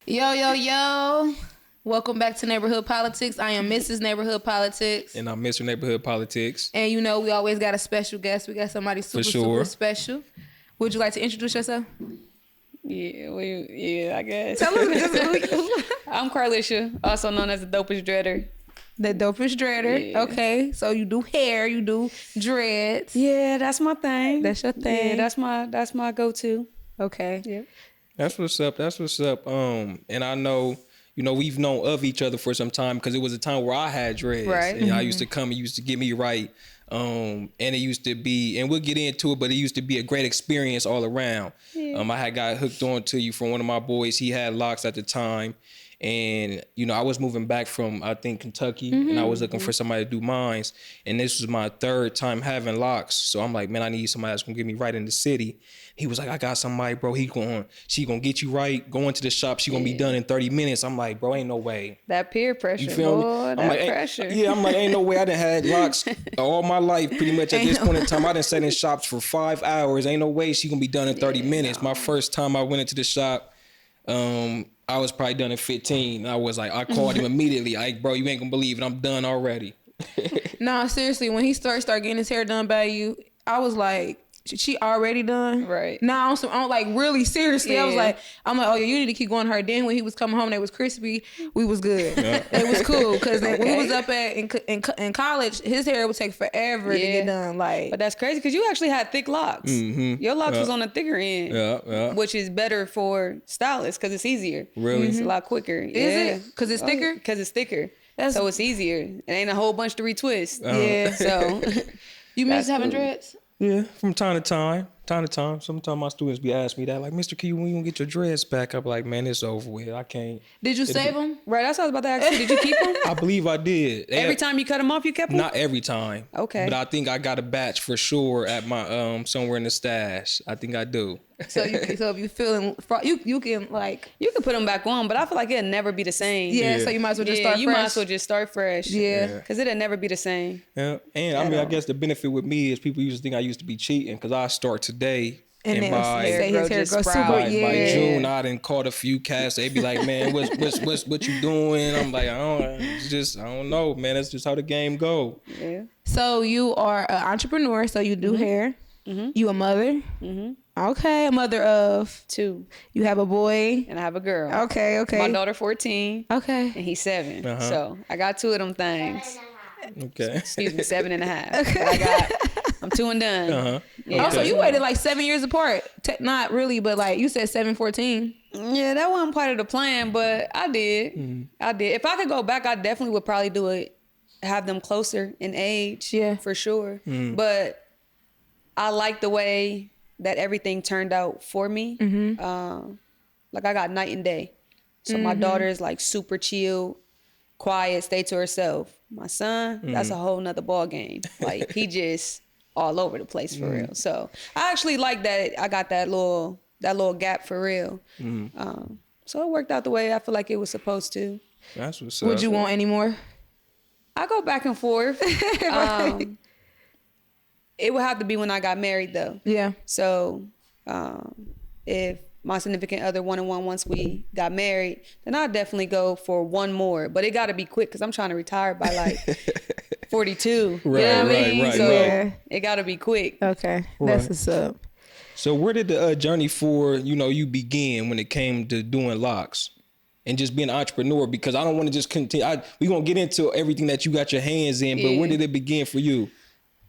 Yo, yo, yo. Welcome back to Neighborhood Politics. I am Mrs. Neighborhood Politics. And I'm Mr. Neighborhood Politics. And you know, we always got a special guest. We got somebody super special. Would you like to introduce yourself? Yeah, I guess. Tell us just I'm Carlisha, also known as the dopest dreader. The dopest dreader. Yeah. Okay. So you do hair, you do dreads. Yeah, that's my thing. That's your thing. Yeah, that's my go-to. Okay. Yeah. That's what's up. And I know, we've known of each other for some time because it was a time where I had dreads. Right. And I used to come and used to get me right. And it used to be, and we'll get into it, but it used to be a great experience all around. Yeah. I had got hooked on to you from one of my boys. He had locks at the time. And, I was moving back from, I think, Kentucky, and I was looking for somebody to do mines. And this was my third time having locks. So I'm like, man, I need somebody that's going to get me right in the city. He was like, I got somebody, bro. She going to get you right. Go into the shop. She going to be done in 30 minutes. I'm like, bro, ain't no way. That peer pressure, You feel boy, me? that pressure. Yeah, I'm like, ain't no way. I done had locks all my life pretty much at this point in time. I done sat in shops for 5 hours. Ain't no way she going to be done in 30 minutes. My first time I went into the shop, I was probably done in 15. I called him immediately. Like, bro, you ain't gonna believe it. I'm done already. No, seriously, when he started getting his hair done by you, I was like, she already done? Right. No, I'm like, really, seriously. Yeah. I'm like, oh, yeah, you need to keep going to her. Then when he was coming home, they was crispy. We was good. Yeah. It was cool. Because when we was up in college, his hair would take forever to get done. But that's crazy because you actually had thick locks. Mm-hmm. Your locks was on the thicker end, which is better for stylists because it's easier. Really? It's a lot quicker. Is it? Because it's thicker? Because it's thicker. So it's easier. It ain't a whole bunch to retwist. Yeah. So you miss having dreads? Yeah, from time to time. Sometimes my students be asking me that, like, Mr. Key, when you gonna get your dreads back? I'm like, man, it's over with. I can't. Did you save them? Right, that's what I was about to ask you. Did you keep them? I believe I did. Every time you cut them off, you kept them? Not every time. Okay. But I think I got a batch for sure at my somewhere in the stash. I think I do. So if you feeling, you can like. You can put them back on, but I feel like it'll never be the same. Yeah, so you might as well just start fresh. You might as well just start fresh. Yeah. Because it'll never be the same. Yeah, and I guess the benefit with me is people used to think I used to be cheating because I start today. And by his hair grows super. By June, I done caught a few casts. They be like, man, what you doing? I'm like, I don't know, man. That's just how the game go. Yeah. So you are an entrepreneur. So you do hair. Mm-hmm. You a mother. Mm-hmm. Okay, a mother of 2. You have a boy and I have a girl. Okay. My daughter 14. Okay. And he's 7. So I got 2 of them things. Okay. Excuse me, 7.5. Okay. I'm 2 and done. Yeah. Oh, so you waited like 7 years apart. Not really, but like you said 7, 14. Yeah, that wasn't part of the plan, but I did. I did. If I could go back, I definitely would probably do it, have them closer in age. Yeah. For sure. But I like the way that everything turned out for me. Like I got night and day. So my daughter is like super chill, quiet, stay to herself. My son, that's a whole nother ball game. Like he just all over the place for real. So I actually like that I got that little gap for real. So it worked out the way I feel like it was supposed to. That's what's up. Would you want any more? I go back and forth. It would have to be when I got married though. Yeah. So if my significant other one-on-one once we got married, then I'd definitely go for one more. But it got to be quick because I'm trying to retire by like 42. Right, you know what I mean? right. So it got to be quick. Okay, that's what's up. So where did the journey for, you begin when it came to doing locks? And just being an entrepreneur, because I don't want to just continue. We're going to get into everything that you got your hands in, but where did it begin for you?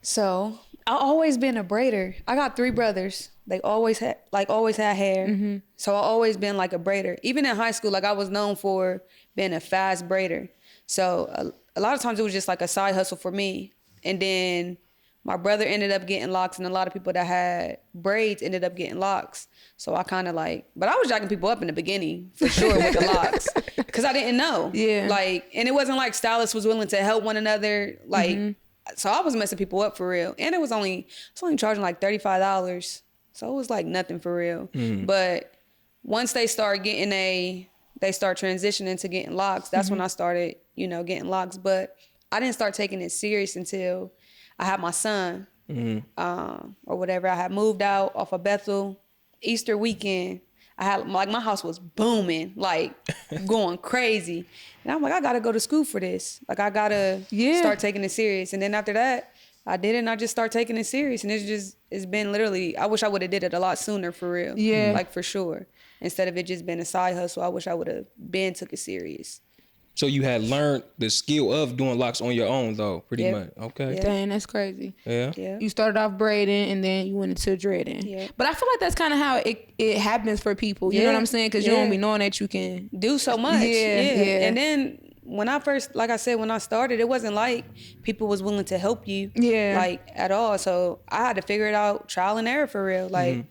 So I've always been a braider. I got 3 brothers. They always had hair. So I always been like a braider. Even in high school, like I was known for being a fast braider. So a lot of times it was just like a side hustle for me. And then my brother ended up getting locks, and a lot of people that had braids ended up getting locks. So I kind of but I was jacking people up in the beginning for sure with the locks because I didn't know. Yeah. And it wasn't like stylists was willing to help one another. So I was messing people up for real. And it was only charging like $35. So it was like nothing for real. But once they start transitioning to getting locks, that's when I started, getting locks. But I didn't start taking it serious until I had my son, or whatever. I had moved out off of Bethel Easter weekend. I had like my house was booming, like going crazy. And I'm like, I gotta go to school for this. Like I gotta start taking it serious. And then after that, I did it and I just start taking it serious. And it's been literally, I wish I would have did it a lot sooner for real. Yeah. Like for sure. Instead of it just being a side hustle, I wish I would have took it serious. So you had learned the skill of doing locks on your own, though, pretty much. Okay. Yeah. Dang, that's crazy. Yeah. You started off braiding and then you went into dreading. Yeah. But I feel like that's kind of how it happens for people. You know what I'm saying? Because you don't be knowing that you can do so much. Yeah. And then when I first, like I said, when I started, it wasn't like people was willing to help you. Like at all. So I had to figure it out, trial and error for real. Like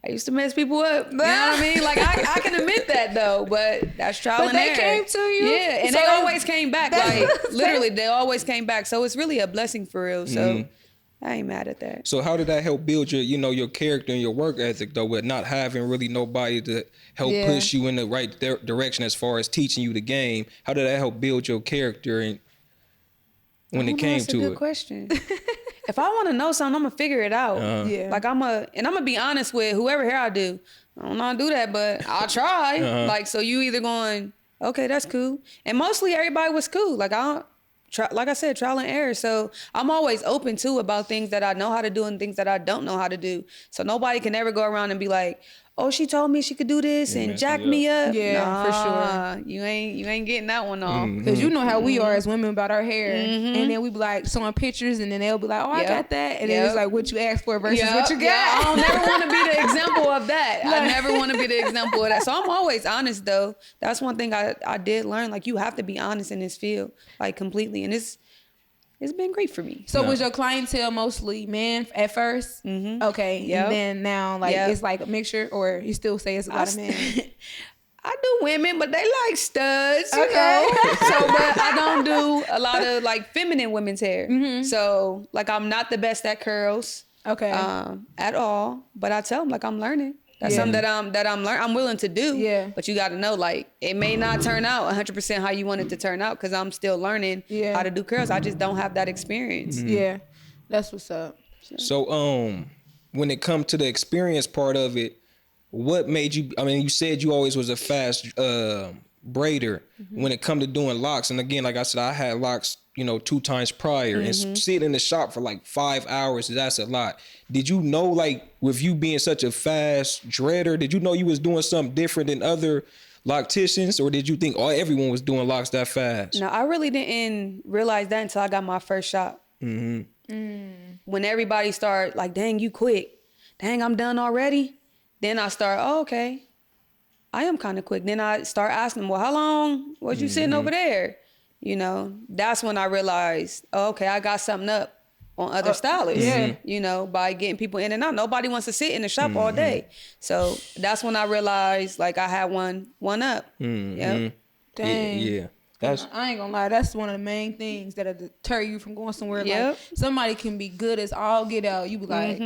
I used to mess people up. You know what I mean? Like I can admit that though, but that's trial and error. But they came to you. Yeah, and so they always came back. Like literally, they always came back. So it's really a blessing for real. So I ain't mad at that. So how did that help build your, your character and your work ethic though, with not having really nobody to help push you in the right direction as far as teaching you the game? How did that help build your character and when it came to it? That's a good question. If I want to know something, I'm gonna figure it out. Like I'm gonna be honest with whoever here I do. I don't know how to do that, but I'll try. Like so, you either going, okay, that's cool, and mostly everybody was cool. Like like I said, trial and error. So I'm always open too about things that I know how to do and things that I don't know how to do. So nobody can ever go around and be like, oh, she told me she could do this and jack me up. Yeah, for sure. You ain't getting that one off. Because you know how we are as women about our hair. And then we be like showing pictures and then they'll be like, oh, I got that. And then it's like what you asked for versus what you got. I don't never want to be the example of that. I never want to be the example of that. So I'm always honest though. That's one thing I did learn. Like you have to be honest in this field, like completely. And it's been great for me. So was your clientele mostly men at first? Okay. And then now it's like a mixture, or you still say it's a lot of men? I do women, but they like studs, you know? So, but I don't do a lot of like feminine women's hair. So like I'm not the best at curls. At all. But I tell them like I'm learning. That's something that I'm willing to do. Yeah. But you got to know, like, it may not turn out 100% how you want it to turn out because I'm still learning how to do curls. I just don't have that experience. Yeah. That's what's up. So, when it comes to the experience part of it, what made you, I mean, you said you always was a fast braider when it come to doing locks. And again, like I said, I had locks, 2 times prior and sitting in the shop for like 5 hours, that's a lot. Did you know, like, with you being such a fast dreader, did you know you was doing something different than other locticians, or did you think everyone was doing locks that fast? No, I really didn't realize that until I got my first shop. When everybody started like, dang, you quick. Dang, I'm done already. Then I start, okay, I am kind of quick. Then I start asking them, well, how long was you sitting over there? That's when I realized, okay, I got something up on other stylists, by getting people in and out. Nobody wants to sit in the shop all day. So that's when I realized, like, I had one up. Yep. Dang. Yeah. I ain't gonna lie, that's one of the main things that'll deter you from going somewhere. Like, somebody can be good as all get out. You be like,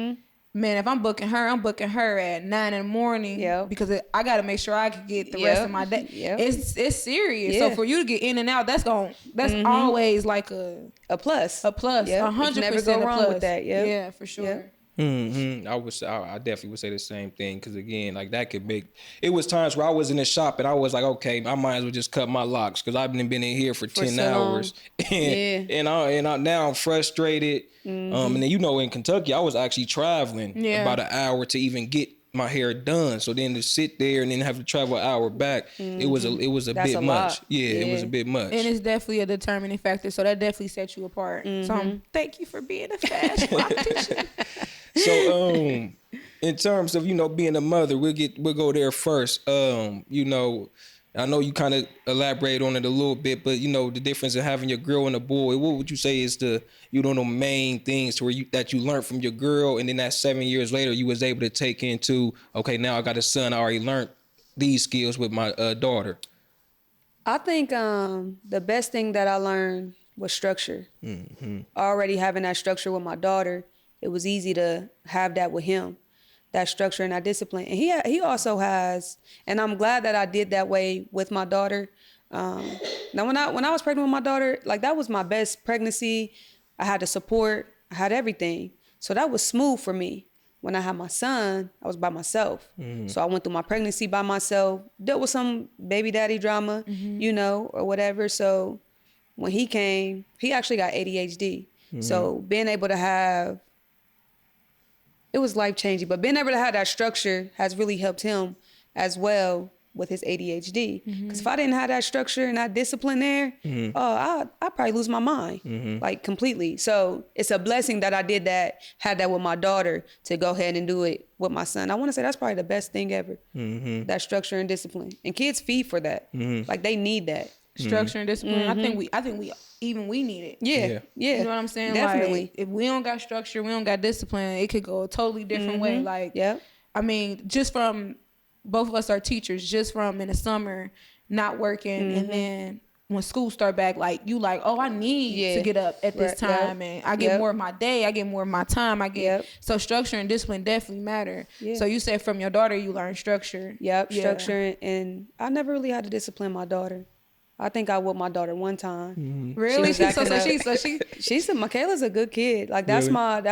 man, if I'm booking her at 9 in the morning because I got to make sure I can get the rest of my day. It's serious. So for you to get in and out, that's always like a plus. A plus. 100% never go wrong with that. Yeah, for sure. I definitely would say the same thing, because again, like, that could make, it was times where I was in the shop and I was like, okay, I might as well just cut my locks because I've been in here for 10 hours and I now I'm frustrated. And then in Kentucky I was actually traveling about an hour to even get my hair done. So then to sit there and then have to travel an hour back, it was a bit much. It was a bit much. And it's definitely a determining factor. So that definitely sets you apart. So thank you for being a fast competition. So in terms of being a mother, we'll go there first. I know you kind of elaborate on it a little bit, but the difference in having your girl and a boy, what would you say is the main things to where that you learned from your girl, and then that 7 years later you was able to take into, okay, now I got a son, I already learned these skills with my daughter? I think the best thing that I learned was structure. Already having that structure with my daughter, it was easy to have that with him, that structure and that discipline. And he also has, and I'm glad that I did that way with my daughter. Now, when I was pregnant with my daughter, like, that was my best pregnancy. I had the support, I had everything. So that was smooth for me. when I had my son, I was by myself. So I went through my pregnancy by myself, dealt with some baby daddy drama, you know, or whatever. So when he came, he actually got ADHD. So being able to have, it was life-changing, but being able to have that structure has really helped him as well with his ADHD. Because if I didn't have that structure and that discipline there, I'd probably lose my mind, like completely. So it's a blessing that I did that, had that with my daughter, to go ahead and do it with my son. I want to say that's probably the best thing ever, that structure and discipline. And kids feed for that. Like they need that. Structure and discipline. I think we need it. Yeah. You know what I'm saying? Definitely. Like, if we don't got structure, we don't got discipline, it could go a totally different way. Like, I mean, just from, both of us are teachers, just from in the summer not working, and then when school start back, like you like, oh, I need to get up at this time, and I get more of my day, I get more of my time, I get so structure and discipline definitely matter. So you said from your daughter you learned structure. Structure, and I never really had to discipline my daughter. I think I whipped my daughter one time. Really? Michaela's a good kid. Like that's my.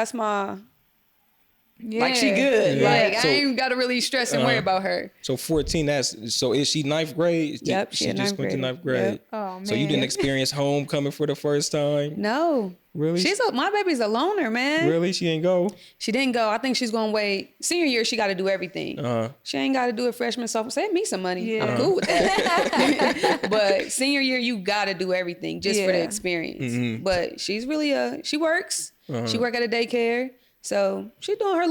Like she good. Yeah. Like I ain't got to really stress and worry about her. So 14, so is she 9th grade? Yep, she just went to 9th grade. Yep. Oh man. So you didn't experience homecoming for the first time? No. Really? My baby's a loner, man. Really? She ain't go? She didn't go. I think she's going to wait. Senior year, she got to do everything. She ain't got to do it freshman, sophomore. Save me some money. I'm cool with that. But senior year, you got to do everything just for the experience. But she's really, she works. She work at a daycare. So she doing her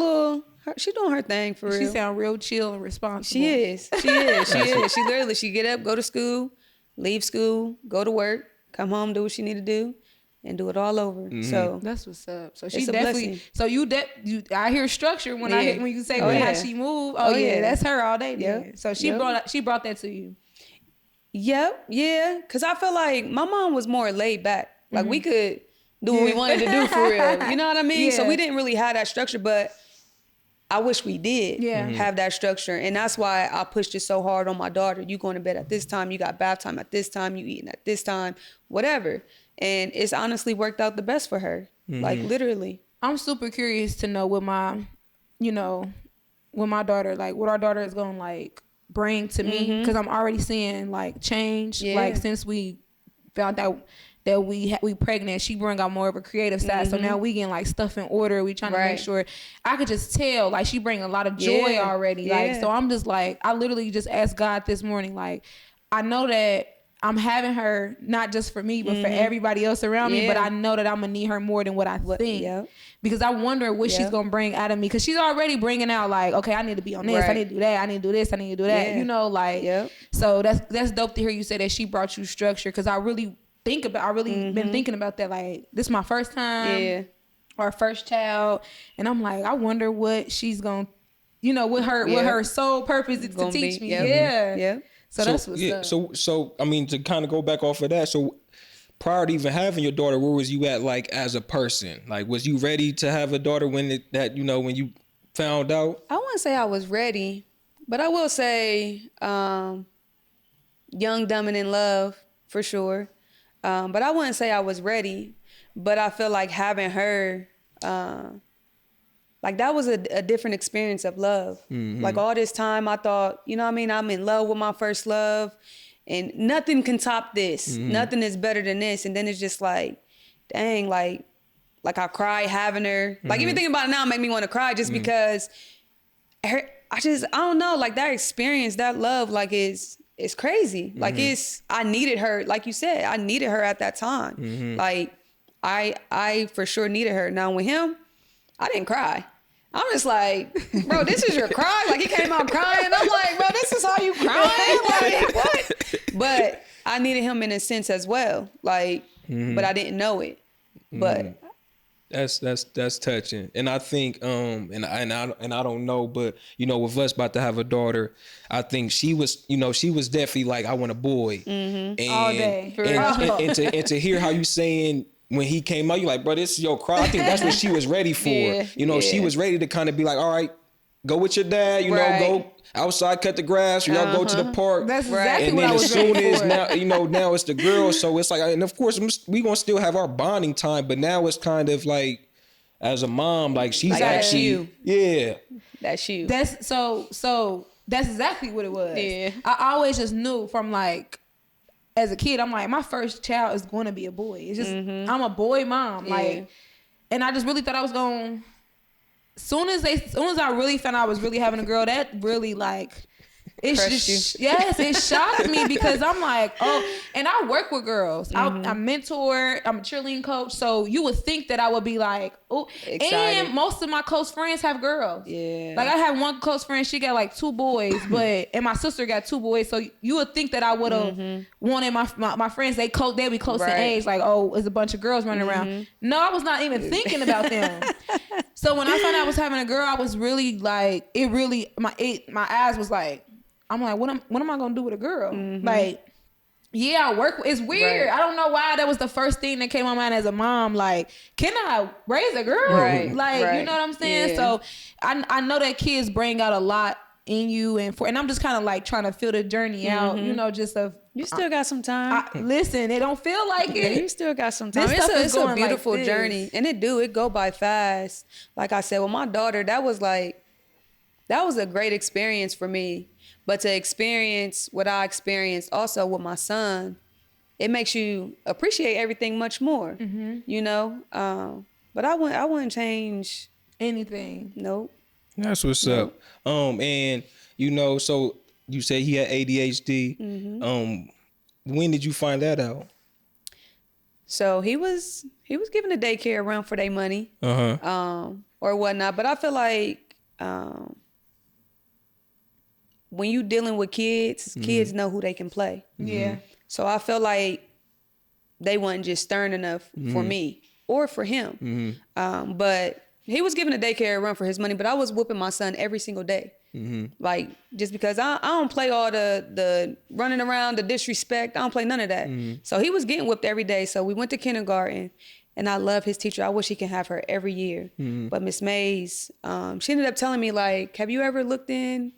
thing for real. She sound real chill and responsible. She is. She literally, she get up, go to school, leave school, go to work, come home, do what she need to do, and do it all over. So that's what's up. So she definitely. So I hear structure when when you say how she move. Oh yeah, that's her all day. Then. So she brought that to you. Yep. Yeah. Cause I feel like my mom was more laid back. Like we could do what we wanted to do for real. You know what I mean? So we didn't really have that structure, but I wish we did have that structure. And that's why I pushed it so hard on my daughter. You going to bed at this time, you got bath time at this time, you eating at this time, whatever. And it's honestly worked out the best for her. Like literally. I'm super curious to know with my daughter, like what our daughter is going to like bring to me. Cause I'm already seeing like change. Like since we found out that we pregnant, she bring out more of a creative side. So now we getting like stuff in order. We trying to make sure. I could just tell like she bring a lot of joy already. Like so I'm just like, I literally just asked God this morning, like I know that I'm having her not just for me but for everybody else around me, but I know that I'm gonna need her more than what I think. Because I wonder what she's gonna bring out of me, because she's already bringing out like, okay, I need to be on this, I need to do that, I need to do this, I need to do that, you know, like so that's dope to hear you say that she brought you structure, because I really been thinking about that. Like, this is my first time, our first child, and I'm like, I wonder what she's gonna, what her sole purpose is to teach me. So that's what's up. So I mean, to kind of go back off of that, so prior to even having your daughter, where was you at, like as a person? Like, was you ready to have a daughter when you found out? I wouldn't say I was ready, but I will say, young, dumb, and in love for sure. But I wouldn't say I was ready, but I feel like having her, like that was a different experience of love. Like all this time I thought, I'm in love with my first love and nothing can top this. Nothing is better than this. And then it's just like, dang, like I cried having her. Like even thinking about it now make me want to cry just because I don't know, like that experience, that love, like it's crazy. Like I needed her. Like you said, I needed her at that time. Like I for sure needed her. Now with him, I didn't cry. I'm just like, bro, this is your cry? Like he came out crying. I'm like, bro, this is how you crying? Like what? But I needed him in a sense as well. Like, but I didn't know it. But That's touching. And I think and I don't know, but with us about to have a daughter, I think she was definitely like, I want a boy. And, all day. And to hear how you saying when he came out, you like, bro, this is your cry. I think that's what she was ready for. She was ready to kind of be like, all right, go with your dad, go outside, cut the grass, or y'all go to the park. That's exactly and what then I was as soon ready as for. now it's the girl. So it's like, and of course we gonna still have our bonding time, but now it's kind of like, as a mom, like she's like actually you. Yeah. That's you. That's so that's exactly what it was. Yeah. I always just knew from like as a kid, I'm like, my first child is going to be a boy. It's just I'm a boy mom. Like, and I just really thought I was going. Soon as I really found out I was really having a girl, that really like. It's just, yes, it shocked me because I'm like, oh, and I work with girls. I mentor, I'm a cheerleading coach. So you would think that I would be like, oh, excited. And most of my close friends have girls. Yeah. Like I have one close friend, she got like 2 boys, and my sister got 2 boys. So you would think that I would have wanted my friends, they'd be close in age. Like, oh, there's a bunch of girls running around. No, I was not even thinking about them. So when I found out I was having a girl, I was really like, my eyes was like, I'm like, what am I gonna do with a girl? Like, yeah, I work. It's weird. Right. I don't know why that was the first thing that came to my mind as a mom. Like, can I raise a girl? Right. Like, you know what I'm saying? Yeah. So I know that kids bring out a lot in you, and I'm just kind of like trying to feel the journey out. You know, just of you still got some time. Listen, it don't feel like it. Yeah, you still got some time. It's a beautiful journey, and it go by fast. Like I said, with my daughter, that was a great experience for me. But to experience what I experienced also with my son, it makes you appreciate everything much more, you know? But I wouldn't change anything. Nope. That's what's up. And you know, so you say he had ADHD. When did you find that out? So he was given a daycare run for their money, or whatnot. But I feel like, when you dealing with kids know who they can play. Yeah. So I feel like they wasn't just stern enough for me or for him. But he was given a daycare run for his money, but I was whooping my son every single day. Like, just because I don't play all the running around, the disrespect. I don't play none of that. So he was getting whipped every day. So we went to kindergarten, and I love his teacher. I wish he can have her every year. But Miss Mays, she ended up telling me, like, have you ever looked in,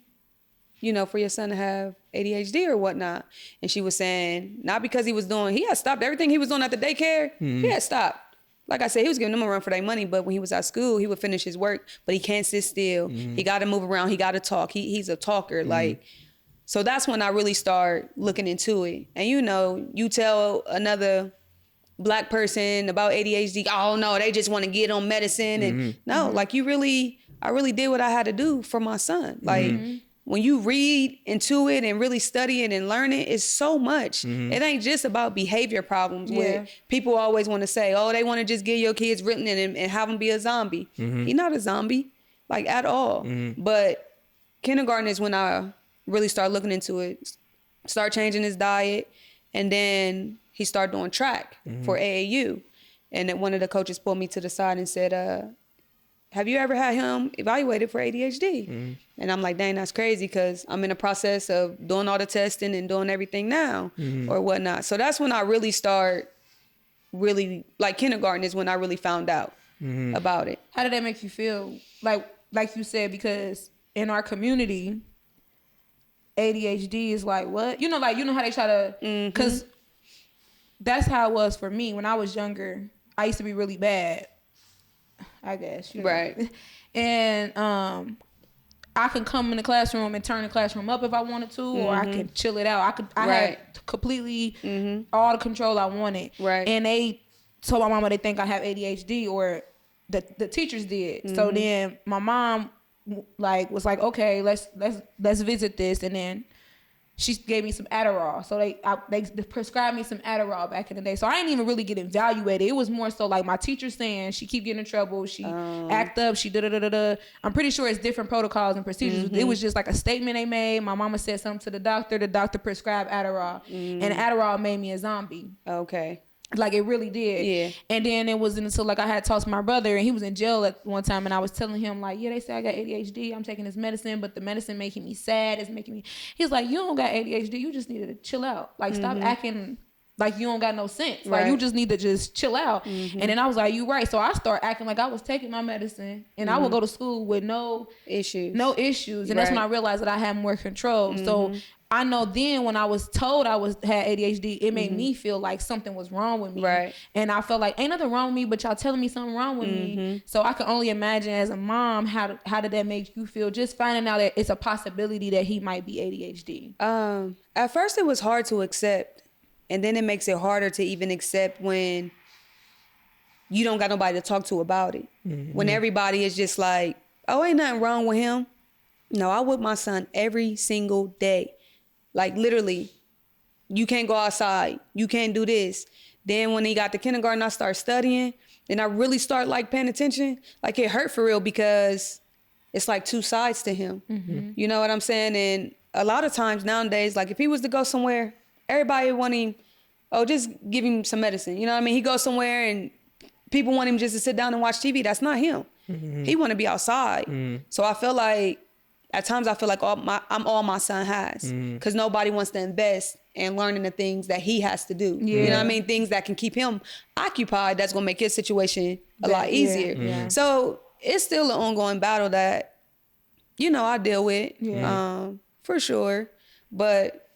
you know, for your son to have ADHD or whatnot? And she was saying, not because he had stopped everything he was doing at the daycare. He had stopped. Like I said, he was giving them a run for their money, but when he was at school, he would finish his work, but he can't sit still. He got to move around. He got to talk. He's a talker. Like, so that's when I really start looking into it. And, you know, you tell another Black person about ADHD, oh no, they just want to get on medicine. And no, like I really did what I had to do for my son. Like, when you read into it and really study it and learn it, it's so much. It ain't just about behavior problems. Where people always want to say, oh, they want to just get your kids written and have them be a zombie. He's not a zombie, like, at all. But kindergarten is when I really start looking into it, start changing his diet, and then he started doing track for AAU. And then one of the coaches pulled me to the side and said, have you ever had him evaluated for ADHD? And I'm like, dang, that's crazy, because I'm in the process of doing all the testing and doing everything now or whatnot. So that's when I really like, kindergarten is when I really found out about it. How did that make you feel? Like you said, because in our community, ADHD is like, what? You know how they try to, because that's how it was for me. When I was younger, I used to be really bad, I guess. You know? Right. And I can come in the classroom and turn the classroom up if I wanted to, or I could chill it out. I had completely all the control I wanted. Right. And they told my mama they think I have ADHD, or the teachers did. So then my mom was like, okay, let's visit this, and then she gave me some Adderall. So they prescribed me some Adderall back in the day. So I didn't even really get evaluated. It was more so like my teacher saying she keep getting in trouble. She act up. She da-da-da-da-da. I'm pretty sure it's different protocols and procedures. It was just like a statement they made. My mama said something to the doctor. The doctor prescribed Adderall. And Adderall made me a zombie. Okay. Like, it really did. Yeah. And then it wasn't until, like, I had talked to my brother, and he was in jail at one time, and I was telling him, like, yeah, they say I got ADHD. I'm taking this medicine, but the medicine making me sad. It's making me... He's like, you don't got ADHD. You just needed to chill out. Like, stop acting like you don't got no sense. Right. Like, you just need to just chill out. And then I was like, you right. So I started acting like I was taking my medicine, and I would go to school with no issues. And that's when I realized that I had more control. So I know then when I was told had ADHD, it made me feel like something was wrong with me. Right. And I felt like ain't nothing wrong with me, but y'all telling me something wrong with me. So I can only imagine as a mom, how did that make you feel? Just finding out that it's a possibility that he might be ADHD. At first it was hard to accept. And then it makes it harder to even accept when you don't got nobody to talk to about it. When everybody is just like, oh, ain't nothing wrong with him. No, I whip my son every single day. Like literally, you can't go outside. You can't do this. Then when he got to kindergarten, I start studying. And I really start like paying attention. Like it hurt for real because it's like two sides to him. You know what I'm saying? And a lot of times nowadays, like if he was to go somewhere, everybody want him, oh, just give him some medicine. You know what I mean? He goes somewhere and people want him just to sit down and watch TV. That's not him. He want to be outside. So I feel like, at times I feel like I'm all my son has, because nobody wants to invest in learning the things that he has to do. You know what I mean? Things that can keep him occupied, that's gonna make his situation a lot easier. So it's still an ongoing battle that, you know, I deal with, for sure. But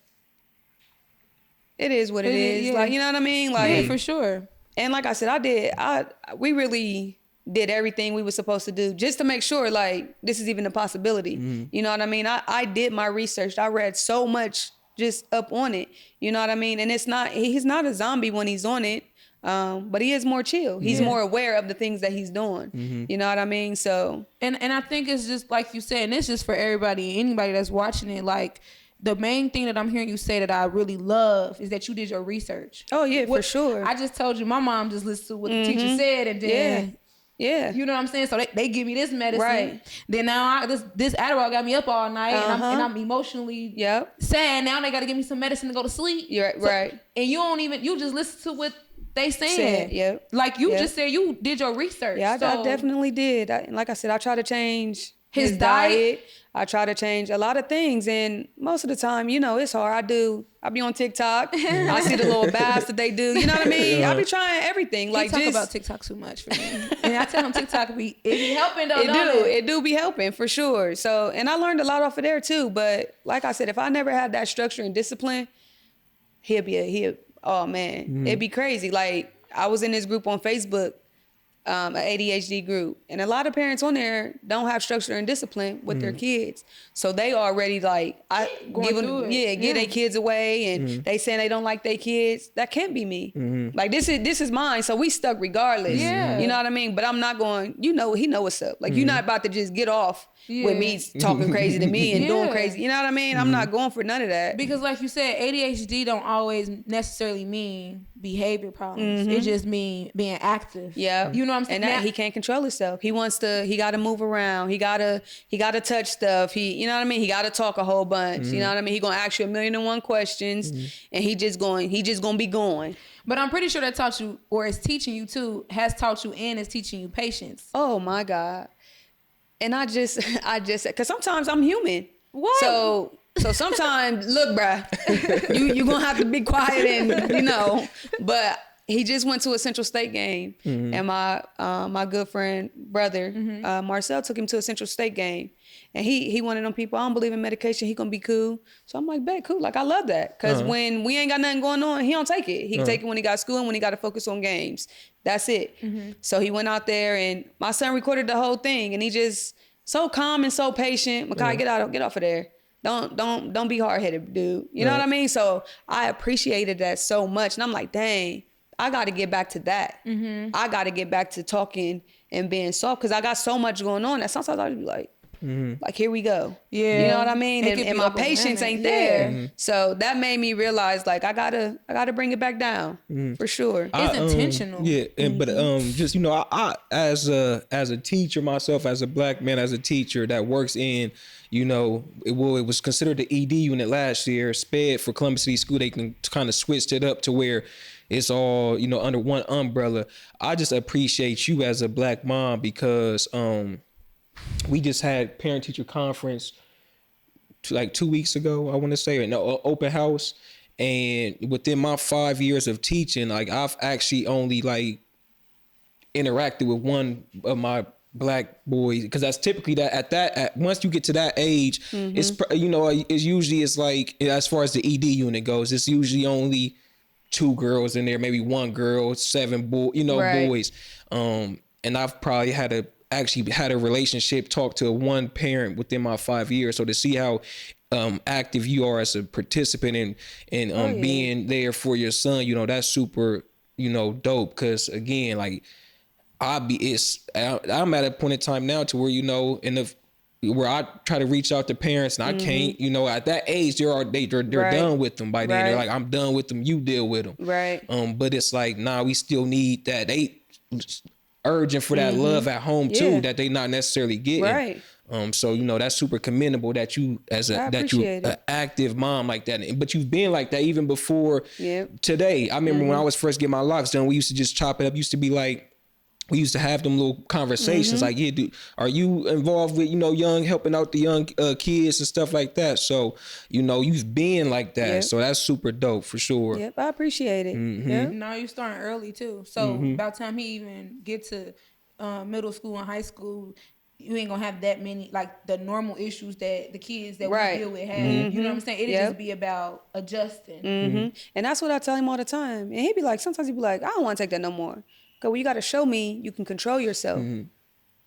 it is what it is. Like, you know what I mean? Like, yeah, for sure. And like I said, we really did everything we were supposed to do just to make sure like this is even a possibility. You know what I mean? I did my research. I read so much just up on it. You know what I mean? And he's not a zombie when he's on it. But he is more chill. He's more aware of the things that he's doing. You know what I mean? So and I think it's just like you said, and it's just for everybody, anybody that's watching it, like the main thing that I'm hearing you say that I really love is that you did your research. Oh yeah, for sure. I just told you my mom just listened to what the teacher said, and then yeah, you know what I'm saying? So they give me this medicine. Right. Then now this Adderall got me up all night, and I'm emotionally sad. Now they got to give me some medicine to go to sleep. You're right. And you just listen to what they saying. Like you just said, you did your research. Yeah, I definitely did. And like I said, I try to change his diet. I try to change a lot of things, and most of the time, you know, it's hard. I be on TikTok. I see the little baths that they do. You know what I mean? I be trying everything. Like, talk about TikTok too much for me. And I tell him TikTok it be helping though. It do be helping for sure. So, and I learned a lot off of there too. But like I said, if I never had that structure and discipline, oh man, it'd be crazy. Like I was in this group on Facebook, an ADHD group, and a lot of parents on there don't have structure and discipline with their kids, so they already like give their kids away, and they saying they don't like their kids. That can't be me. Like this is mine, so we stuck regardless. You know what I mean? But I'm not going. You know, he know what's up. Like you're not about to just get off with me talking crazy to me and doing crazy. You know what I mean? I'm not going for none of that. Because like you said, ADHD don't always necessarily mean behavior problems. It just mean being active. Yeah. You know what I'm saying? And he can't control himself. He got to move around. He got to touch stuff. You know what I mean? He got to talk a whole bunch. You know what I mean? He going to ask you 1,000,001 questions, and he just going to be going. But I'm pretty sure that taught you, or is teaching you too, has taught you and is teaching you patience. Oh my God. And I just, cause sometimes I'm human. What? So sometimes, look, bruh, you gonna have to be quiet and, you know, but he just went to a Central State game, and my good friend, brother, Marcel took him to a Central State game, and he one of them people, I don't believe in medication, he gonna be cool. So I'm like, bet, cool. Like, I love that. Cause when we ain't got nothing going on, he don't take it. He can take it when he got school and when he got to focus on games. That's it. So he went out there, and my son recorded the whole thing, and he just so calm and so patient. Makai, get off of there. Don't be hard-headed, dude. You know what I mean? So I appreciated that so much. And I'm like, dang, I got to get back to that. I got to get back to talking and being soft, because I got so much going on that sometimes I just be like, like, here we go. Yeah. You know what I mean? And my patience ain't there. So that made me realize, like, I gotta bring it back down for sure. It's intentional. Yeah. But just, you know, I as a teacher myself, as a black man, as a teacher that works in, you know, it was considered the ED unit last year, SPED for Columbus City School. They can kind of switched it up to where it's all, you know, under one umbrella. I just appreciate you as a black mom, because we just had parent-teacher conference like 2 weeks ago, I want to say, an open house. And within my 5 years of teaching, like, I've actually only like interacted with one of my black boys, because that's typically once you get to that age, it's it's usually like, as far as the ED unit goes, it's usually only 2 girls in there, maybe 1 girl, 7 boys. And I've probably had a relationship, talk to one parent within my 5 years. So to see how active you are as a participant and being there for your son, that's super, dope. Cause again, like I'm at a point in time now to where, where I try to reach out to parents and I can't, at that age, they're done with them by then. They're like, I'm done with them. You deal with them. Right. But it's like, we still need that. They urging for that love at home too, that they not necessarily getting. Right. So that's super commendable that you an active mom like that. But you've been like that even before today. I remember when I was first getting my locks done, we used to just chop it up. Used to be like, we used to have them little conversations like, are you involved with, young, helping out the young kids and stuff like that? So, you've been like that. Yep. So that's super dope for sure. Yep, I appreciate it. Yep. Now you're starting early too. So by the time he even get to middle school and high school, you ain't gonna have that many, like the normal issues that the kids that we deal with have. You know what I'm saying? It'll just be about adjusting. And that's what I tell him all the time. And sometimes he'd be like, I don't want to take that no more. Because you got to show me you can control yourself.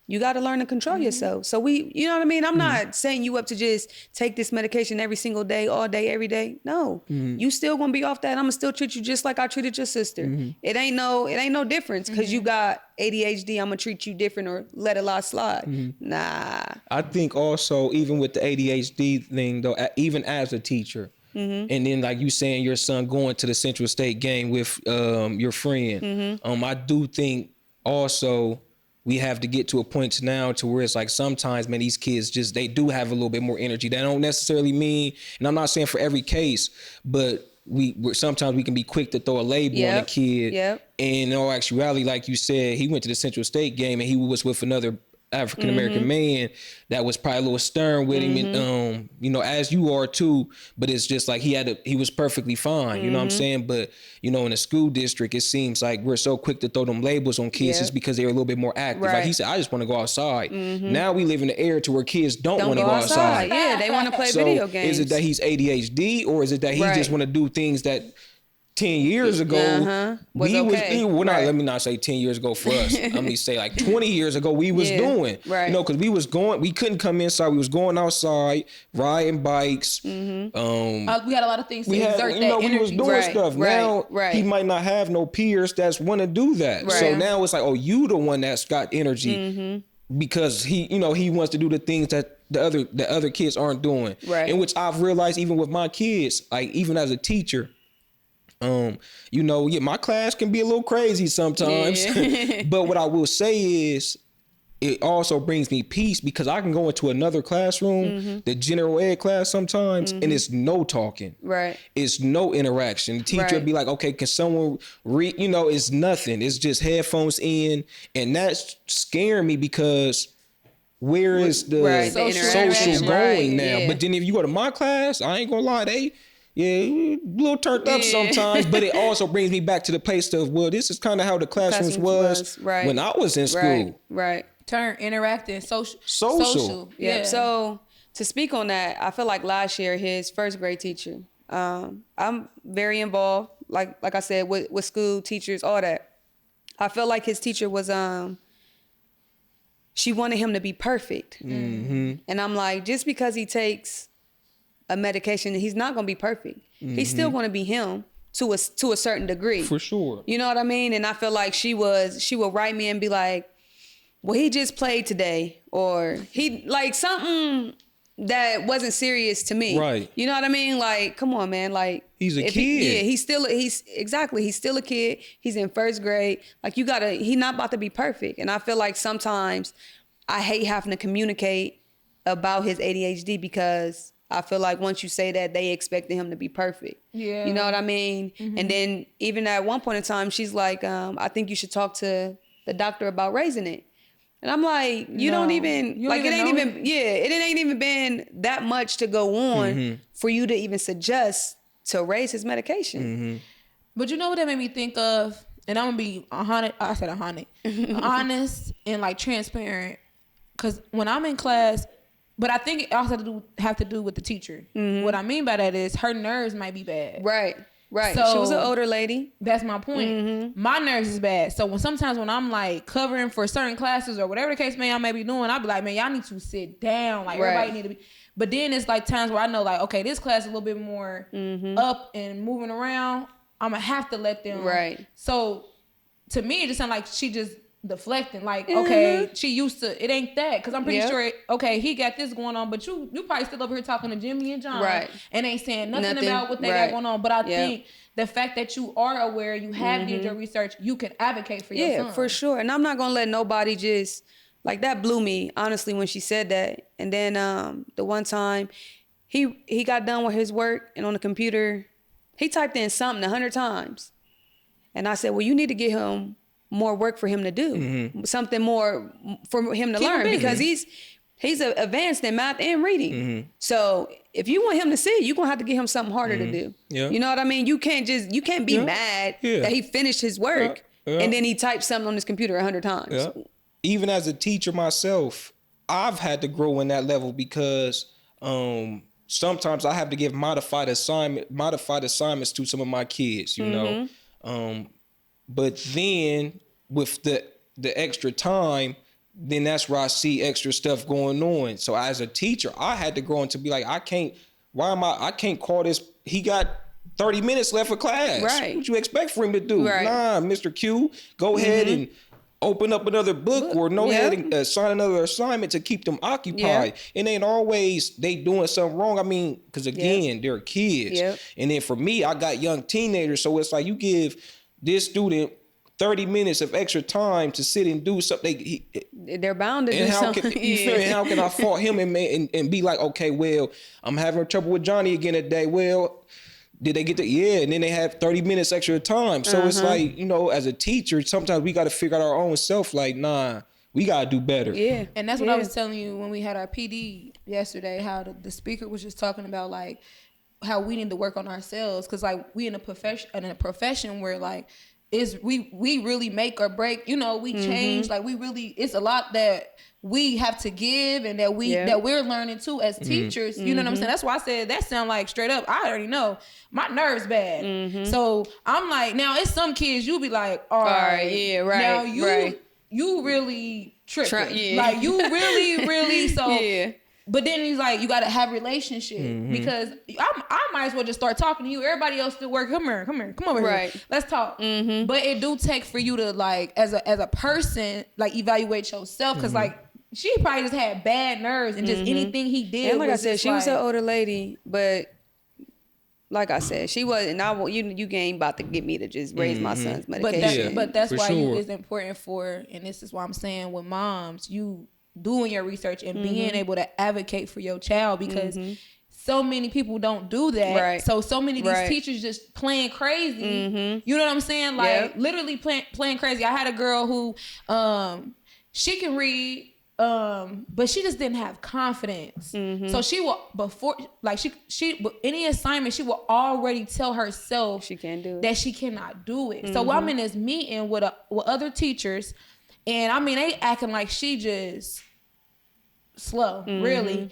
You got to learn to control yourself. So you know what I mean? I'm not setting you up to just take this medication every single day, all day, every day. No, you still gonna be off that. I'm gonna still treat you just like I treated your sister. It ain't no difference because you got ADHD. I'm gonna treat you different or let a lot slide. Nah. I think also even with the ADHD thing though, even as a teacher. And then like you saying your son going to the Central State game with your friend. I do think also we have to get to a point now to where it's like sometimes, man, these kids they do have a little bit more energy. That don't necessarily mean, and I'm not saying for every case, but sometimes we can be quick to throw a label on a kid. And in all actuality, like you said, he went to the Central State game and he was with another African-American man that was probably a little stern with him and, as you are too, but it's just like he was perfectly fine, you know what I'm saying? But, in a school district, it seems like we're so quick to throw them labels on kids just because they're a little bit more active. Like he said, I just want to go outside. Now we live in the era to where kids don't want to go outside. Yeah, they want to play video games. Is it that he's ADHD or is it that he just want to do things that 10 years ago, let me not say 10 years ago for us. Let me say like 20 years ago, we was doing, because we couldn't come inside. We was going outside, riding bikes. We had a lot of things to exert that energy. We was doing stuff. Now, he might not have no peers that's want to do that. So now it's like, oh, you the one that's got energy because he wants to do the things that the other kids aren't doing. In which I've realized even with my kids, like even as a teacher, my class can be a little crazy sometimes, but what I will say is it also brings me peace because I can go into another classroom, the general ed class sometimes, and it's no talking. It's no interaction. The teacher would be like, okay, can someone read? It's nothing. It's just headphones in. And that's scaring me because where is the social going now? But then if you go to my class, I ain't gonna lie, a little turned up sometimes, but it also brings me back to the place of, this is kind of how the classrooms was when I was in school. Turn interactive, social. Yeah. So to speak on that, I feel like last year, his first grade teacher, I'm very involved, like I said, with school teachers, all that. I felt like his teacher was, she wanted him to be perfect. And I'm like, just because he takes a medication, he's not going to be perfect. He's still going to be him to a certain degree. For sure. You know what I mean? And I feel like she would write me and be like, well, he just played today, or he like something that wasn't serious to me. Right. You know what I mean? Like, come on, man. Like, he's a kid. He's still a kid. He's in first grade. Like, he's not about to be perfect. And I feel like sometimes I hate having to communicate about his ADHD because I feel like once you say that, they expected him to be perfect. Yeah. You know what I mean? And then even at one point in time, she's like, I think you should talk to the doctor about raising it. And I'm like, it ain't even been that much to go on for you to even suggest to raise his medication. But you know what that made me think of? And I'm gonna be honest and like transparent. because when I'm in class, but I think it also have to do with the teacher. What I mean by that is her nerves might be bad. Right. So she was an older lady. That's my point. My nerves is bad. So sometimes when I'm like covering for certain classes or whatever the case may I may be doing, I'll be like, man, y'all need to sit down. Like everybody need to be. But then it's like times where I know like, okay, this class is a little bit more up and moving around. I'm gonna have to let them. Right. So to me, it just sounds like she just deflecting. Like, okay, she used to. It ain't that, because I'm pretty sure. Okay, he got this going on, but you probably still over here talking to Jimmy and John, and ain't saying nothing about what they got going on. But I think the fact that you are aware, you have did your research, you can advocate for your son. Yeah, for sure. And I'm not gonna let nobody just like that. Blew me honestly when she said that. And then the one time he got done with his work and on the computer he typed in something 100 times, and I said, well, you need to get him more work for him to do, something more for him to learn, because he's advanced in math and reading. So if you want him to see, you're gonna have to get him something harder to do. You know what I mean? You can't be mad that he finished his work and then he typed something on his computer 100 times. Even as a teacher myself, I've had to grow in that level, because sometimes I have to give modified assignments to some of my kids, you know. But then with the extra time, then that's where I see extra stuff going on. So as a teacher, I had to grow into be like, I can't call this, he got 30 minutes left for class. Right. What you expect for him to do? Right. Nah, Mr. Q, go ahead and open up another book or go ahead and assign another assignment to keep them occupied. It ain't always they doing something wrong. I mean, because again, they're kids. And then for me, I got young teenagers. So it's like you give this student 30 minutes of extra time to sit and do something. They're bound to do something. How can I fault him and be like, okay, well, I'm having trouble with Johnny again today. Well, did they get to, and then they have 30 minutes extra time. So it's like, you know, as a teacher, sometimes we got to figure out our own self. Like, nah, we got to do better. And that's what I was telling you when we had our PD yesterday, how the speaker was just talking about like how we need to work on ourselves. Cause like we in a profession where like, we really make or break, you know, we change, like we really, it's a lot that we have to give and that we're learning too as teachers. You know what I'm saying? That's why I said that sound like straight up, I already know my nerves bad. So I'm like, now it's some kids you'll be like, all right, now you really tripping. Like you really so but then he's like, you got to have a relationship because I might as well just start talking to you. Everybody else still work. Come over here. Let's talk. But it do take for you to like, as a person, like evaluate yourself. Cause like, she probably just had bad nerves and just anything he did. And like I said, she was an older lady, but like I said, she wasn't. You ain't about to get me to just raise my son's medication. But that's why it's important for, and this is why I'm saying with moms, you doing your research and being able to advocate for your child, because so many people don't do that. So many of these teachers just playing crazy. You know what I'm saying? Like literally playing crazy. I had a girl who she can read, but she just didn't have confidence. So she will, before like she any assignment, she will already tell herself she can't do it, that she cannot do it. So I'm in this meeting with other teachers, and I mean they acting like she just slow, really.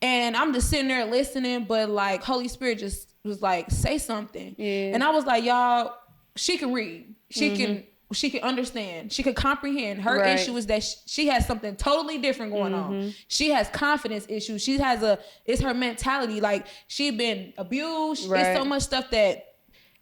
And I'm just sitting there listening, but like Holy Spirit just was like, say something. And I was like, y'all, she can read, she can understand, she can comprehend. Her issue is that she has something totally different going on. She has confidence issues. It's her mentality. Like she been abused. It's so much stuff that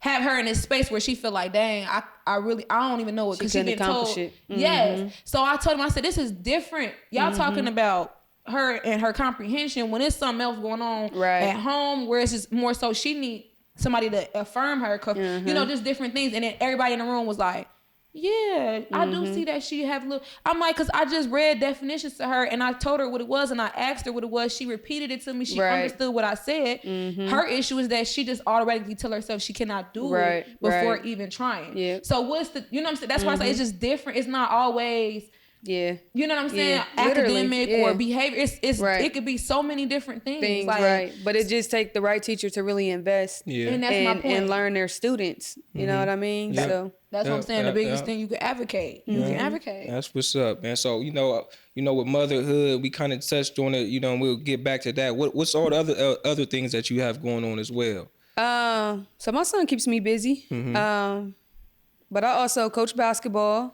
have her in this space where she feel like, dang, I don't even know what, because she been told. Yes. So I told him, I said, this is different. Y'all talking about her and her comprehension when it's something else going on at home, where it's just more so she need somebody to affirm her, you know, just different things. And then everybody in the room was like, yeah, I do see that she have little. I'm like, because I just read definitions to her and I told her what it was and I asked her what it was. She repeated it to me. She understood what I said. Her issue is that she just automatically tell herself she cannot do it before even trying. So what's the, you know what I'm saying? That's why I say it's just different. It's not always Yeah. You know what I'm saying? Yeah. Academic or behavior. It's right. It could be so many different things. Like, right. But it just take the right teacher to really invest and that's my point. And learn their students. You know what I mean? Yeah. So that's what I'm saying. The biggest thing you can advocate. You can advocate. That's what's up, man. So, you know, with motherhood, we kind of touched on it, and we'll get back to that. What's all the other things that you have going on as well? So my son keeps me busy. But I also coach basketball.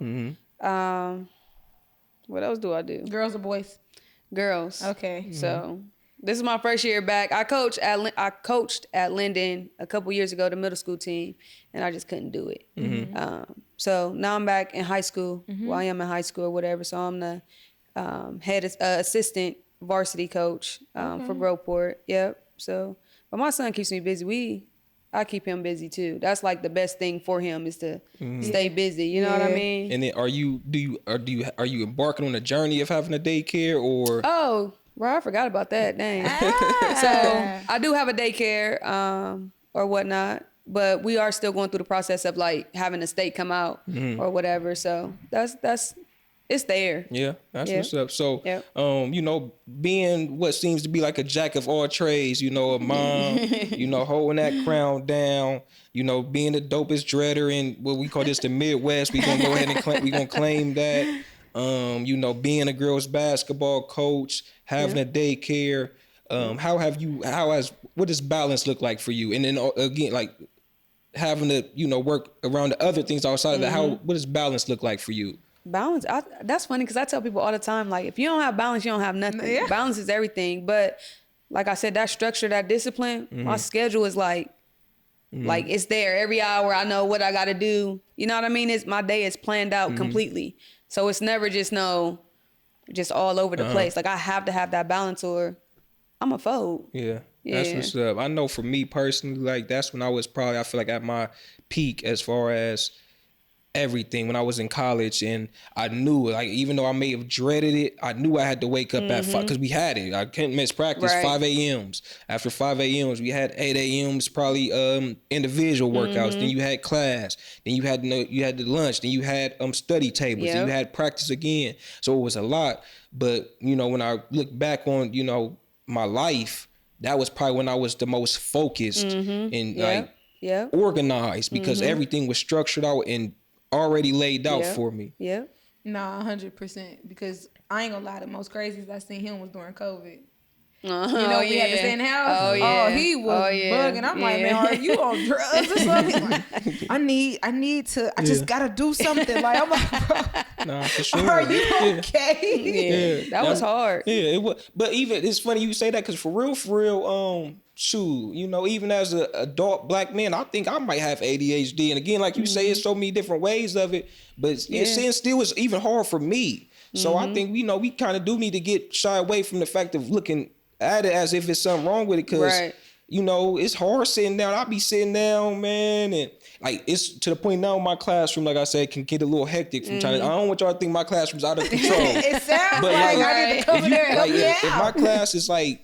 What else do I do? Girls or boys? Girls. Okay. So this is my first year back. I coached at Linden a couple years ago, the middle school team, and I just couldn't do it. So now I'm back in high school. Well, I am in high school or whatever. So I'm the head assistant varsity coach for Groveport. Yep. So, but my son keeps me busy. I keep him busy too. That's like the best thing for him is to stay busy. You know what I mean? And then are you embarking on a journey of having a daycare or? Oh, well, I forgot about that. Dang. So I do have a daycare or whatnot, but we are still going through the process of like having the state come out or whatever. So that's it's there. Yeah, that's what's up. So, you know, being what seems to be like a jack of all trades, you know, a mom, you know, holding that crown down, you know, being the dopest dreader in what we call this the Midwest. We gonna go ahead and claim that. You know, being a girls basketball coach, having a daycare. What does balance look like for you? And then again, like having to, you know, work around the other things outside of that. What does balance look like for you? Balance. That's funny because I tell people all the time, like, if you don't have balance, you don't have nothing. Yeah. Balance is everything. But like I said, that structure, that discipline, my schedule is like it's there every hour. I know what I got to do. You know what I mean? My day is planned out completely. So it's never just all over the place. Like I have to have that balance or I'm a fold. Yeah. That's what's up. I know for me personally, like that's when I was probably, I feel like at my peak as far as everything when I was in college, and I knew, like, even though I may have dreaded it, I knew I had to wake up at 5 because we had it. I couldn't miss practice. 5 a.m.s. After 5 a.m.s, we had 8 a.m.s, probably individual workouts. Then you had class. Then you had the lunch. Then you had study tables. Then you had practice again. So it was a lot. But you know, when I look back on, you know, my life, that was probably when I was the most focused and organized because everything was structured out and already laid out for me. Yeah. Nah, 100%. Because I ain't gonna lie, the most craziest I seen him was during COVID. You know, we had to stay in the house. Oh, he was bugging. I'm like, man, are you on drugs or something? Like, I just gotta do something. Like, I'm like, bro, nah, for sure. Are you okay? That was hard. Yeah, it was. But even it's funny you say that because for real, shoot, you know, even as an adult black man, I think I might have ADHD. And again, like you say, it's so many different ways of it. But sin still is even hard for me. So I think, you know, we kind of do need to get shy away from the fact of looking at it as if it's something wrong with it. Because, you know, it's hard sitting down. I be sitting down, man. And like, it's to the point now in my classroom, like I said, can get a little hectic from trying to, I don't want y'all to think my classroom's out of control. It sounds but like I need to come in there and help you out. If my class is like,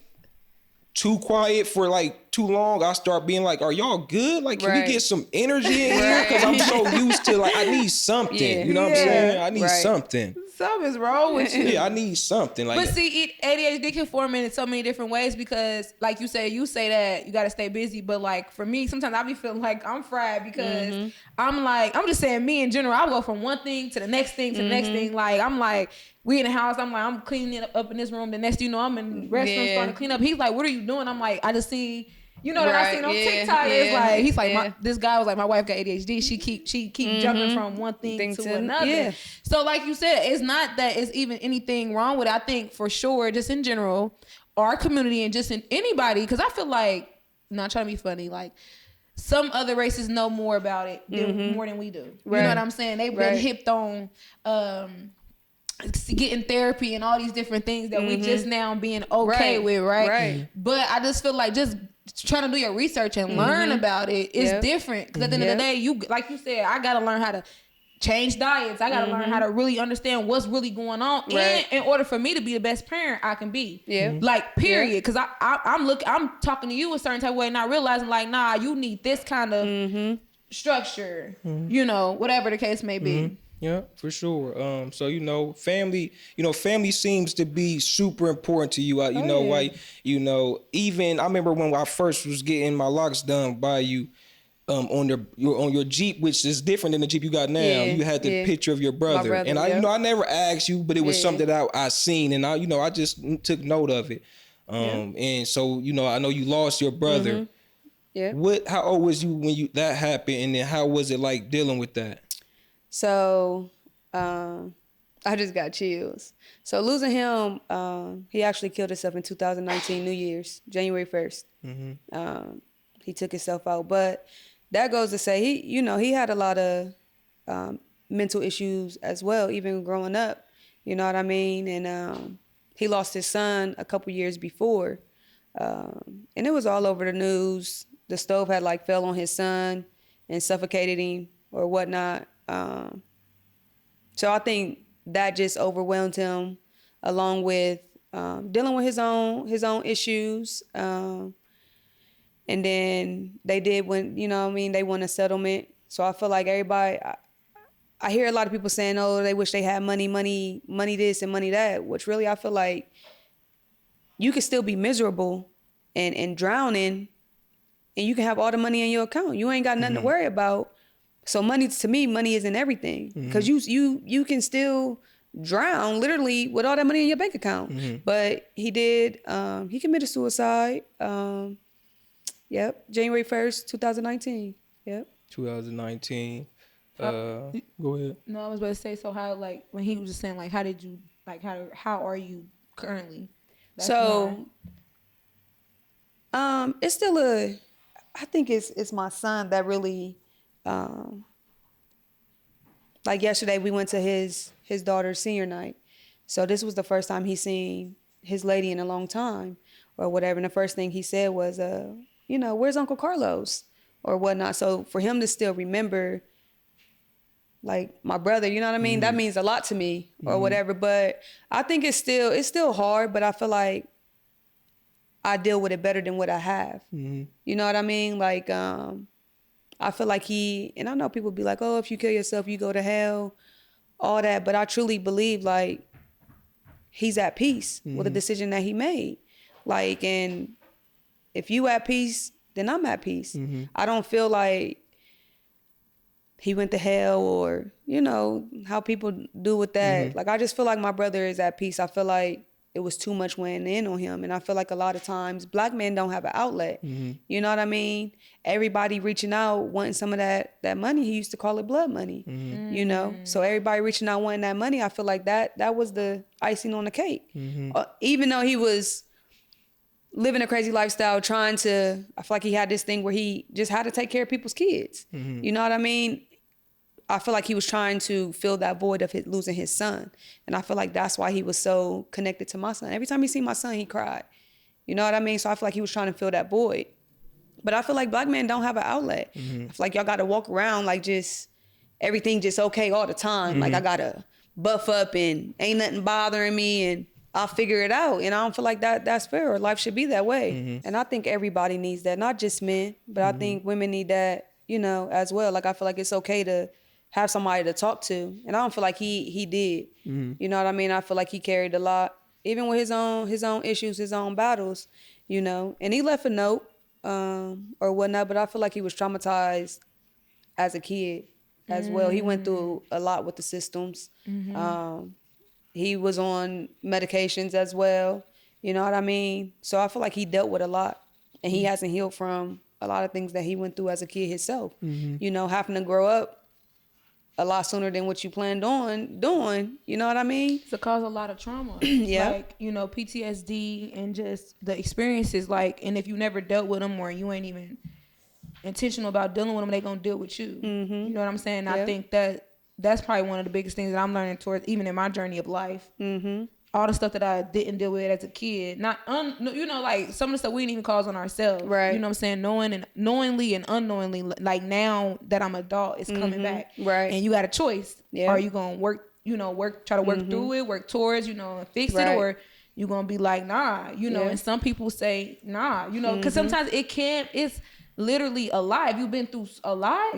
too quiet for like too long, I start being like, are y'all good? Like, can we get some energy in here? Because I'm so used to like, I need something. You know what I'm saying? I need something. Something's wrong with you. Yeah, I need something. Like, but see, ADHD can form in so many different ways because, like you say that you got to stay busy. But like for me, sometimes I be feeling like I'm fried because I'm just saying me in general. I go from one thing to the next thing to the next thing. Like I'm like, we in the house. I'm like, I'm cleaning it up in this room. The next thing you know, I'm in the restroom starting to clean up. He's like, what are you doing? I'm like, I just see. You know that I seen on TikTok. It's like he's like this guy was like, my wife got ADHD. She keep jumping from one thing to another. Yeah. So like you said, it's not that it's even anything wrong with it. I think for sure, just in general, our community and just in anybody, because I feel like, not trying to be funny, like some other races know more about it more than we do. You know what I'm saying? They've been hipped on getting therapy and all these different things that we just now being okay with, right? But I just feel like just trying to do your research and learn about it is different. Because at the end of the day, you, like you said, I got to learn how to change diets. I got to learn how to really understand what's really going on in order for me to be the best parent I can be. Like, period. Because I'm talking to you a certain type of way, not realizing like, nah, you need this kind of structure, you know, whatever the case may be. Yeah, for sure. So family, family seems to be super important to you. Even I remember when I first was getting my locks done by you, on your Jeep, which is different than the Jeep you got now. Yeah, you had the picture of your brother, and I never asked you, but it was something that I seen, and I just took note of it. And so I know you lost your brother. Mm-hmm. Yeah. How old was you when that happened, and then how was it like dealing with that? So, I just got chills. So losing him, he actually killed himself in 2019, New Year's, January 1st. Mm-hmm. He took himself out. But that goes to say he had a lot of mental issues as well, even growing up. You know what I mean? And he lost his son a couple years before. And it was all over the news. The stove had fell on his son and suffocated him or whatnot. So I think that just overwhelmed him, along with dealing with his own issues. And then they did they won a settlement. So I feel like everybody, I hear a lot of people saying, oh, they wish they had money this and money that, which really I feel like you could still be miserable and drowning, and you can have all the money in your account. You ain't got nothing to worry about. So to me, money isn't everything, because you can still drown literally with all that money in your bank account. But he did. He committed suicide. Yep, January 1st, 2019. Yep. 2019. Go ahead. No, I was about to say. So how when he was just saying how did you how are you currently? It's still I think it's my son that really. Yesterday we went to his daughter's senior night. So this was the first time he seen his lady in a long time or whatever. And the first thing he said was, where's Uncle Carlos or whatnot. So for him to still remember my brother, you know what I mean? That means a lot to me or whatever. But I think it's still hard, but I feel like I deal with it better than what I have. You know what I mean? I feel like and I know people be like, oh, if you kill yourself, you go to hell, all that. But I truly believe he's at peace with the decision that he made. And if you at peace, then I'm at peace. I don't feel like he went to hell or, how people do with that. I just feel like my brother is at peace. I feel like it was too much weighing in on him. And I feel like a lot of times Black men don't have an outlet. You know what I mean? Everybody reaching out, wanting some of that money. He used to call it blood money, So everybody reaching out, wanting that money. I feel like that was the icing on the cake. Even though he was living a crazy lifestyle, I feel like he had this thing where he just had to take care of people's kids. You know what I mean? I feel like he was trying to fill that void of losing his son. And I feel like that's why he was so connected to my son. Every time he seen my son, he cried. You know what I mean? So I feel like he was trying to fill that void. But I feel like Black men don't have an outlet. I feel like y'all got to walk around everything just okay all the time. I got to buff up and ain't nothing bothering me and I'll figure it out. And I don't feel like that's fair, or life should be that way. And I think everybody needs that, not just men, but I think women need that, as well. I feel like it's okay to have somebody to talk to. And I don't feel like he did. You know what I mean? I feel like he carried a lot, even with his own issues, his own battles, And he left a note or whatnot, but I feel like he was traumatized as a kid as well. He went through a lot with the systems. He was on medications as well. You know what I mean? So I feel like he dealt with a lot, and he hasn't healed from a lot of things that he went through as a kid himself. Having to grow up a lot sooner than what you planned on doing, you know what I mean? It causes a lot of trauma. Yeah. PTSD and just the experiences, and if you never dealt with them or you ain't even intentional about dealing with them, they gonna deal with you. You know what I'm saying? Yeah. I think that's probably one of the biggest things that I'm learning towards, even in my journey of life. All the stuff that I didn't deal with as a kid, some of the stuff we didn't even cause on ourselves. Right. You know what I'm saying? Knowingly and unknowingly, now that I'm adult, it's coming back. Right. And you got a choice. Yeah. Are you gonna try to work through it, work towards, fix it, or you gonna be like, nah, and some people say, nah, because sometimes it's literally a lot. If you've been through a lot,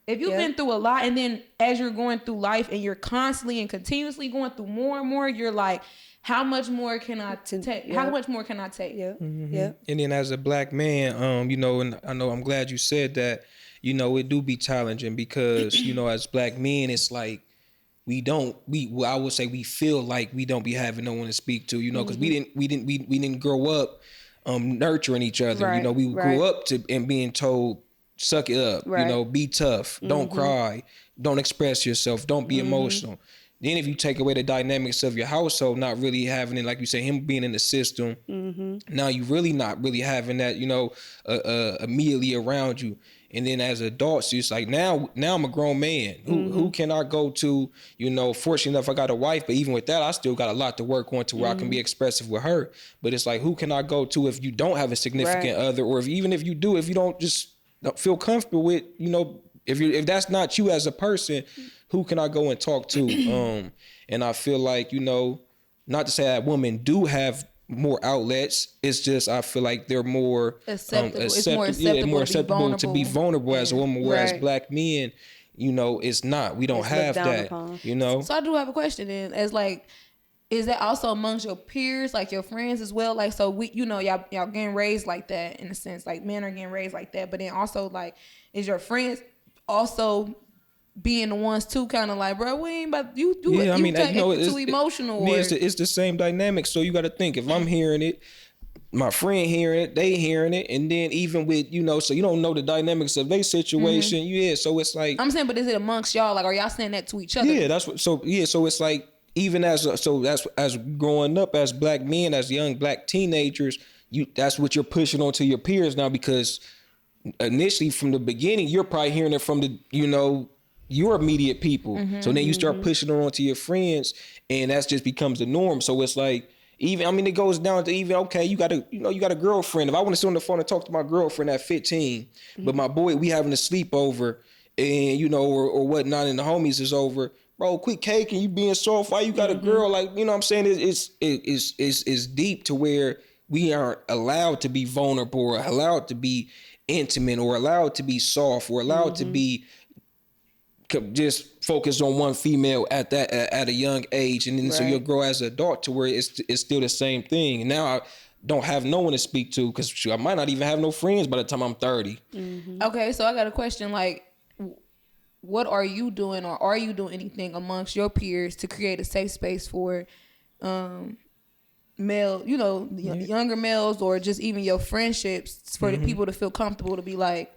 If you've been through a lot, and then as you're going through life and you're constantly and continuously going through more and more, you're like, how much more can I take? How much more can I take? Yeah. Mm-hmm. Yeah. And then as a black man, you know, and I know I'm glad you said that, you know, it do be challenging because, you know, as black men, it's like I would say we feel like we don't be having no one to speak to, you know, because we didn't grow up nurturing each other. Right, you know, we grew up and being told, suck it up, you know, be tough, don't cry, don't express yourself, don't be emotional. Then if you take away the dynamics of your household, not really having it, like you say, him being in the system, now you really not really having that, you know, immediately around you. And then as adults, it's like now I'm a grown man. Who can I go to? You know, fortunately enough, I got a wife, but even with that, I still got a lot to work on to where I can be expressive with her. But it's like, who can I go to if you don't have a significant other, or even if you do, if you don't feel comfortable with, you know, if that's not you as a person, who can I go and talk to? And I feel like, you know, not to say that women do have more outlets, it's just I feel like they're more acceptable. It's more acceptable to be vulnerable as a woman, whereas black men, you know, it's not. We don't have that, you know. So I do have a question then, as like, is that also amongst your peers, like your friends as well? Like, so we, you know, y'all getting raised like that in a sense, like men are getting raised like that, but then also like, is your friends also being the ones too, kind of like, bro, we ain't about you do it. I mean, you know, it's too emotional. It's the same dynamic. So you got to think, if I'm hearing it, my friend hearing it, they hearing it, and then even with, you know, so you don't know the dynamics of their situation. So it's like, I'm saying, but is it amongst y'all? Like, are y'all saying that to each other? Yeah, that's what. So it's like, even as growing up as black men, as young black teenagers, that's what you're pushing onto your peers now, because initially from the beginning you're probably hearing it from the, you know, your immediate people. So then you start pushing it onto your friends, and that just becomes the norm. So it's like, even, I mean, it goes down to even, okay, you got a girlfriend. If I want to sit on the phone and talk to my girlfriend at 15, but my boy, we having a sleepover, and, you know, or whatnot, and the homies is over, bro, quit caking, you being soft, why you got a girl? Like, you know what I'm saying? It's deep to where we aren't allowed to be vulnerable, or allowed to be intimate, or allowed to be soft, or allowed to be just focused on one female at a young age. And then so you'll grow as an adult to where it's still the same thing. And now I don't have no one to speak to, because I might not even have no friends by the time I'm 30. Okay, so I got a question, like, what are you doing, or are you doing anything amongst your peers to create a safe space for male, you know, younger males, or just even your friendships, for the people to feel comfortable to be like,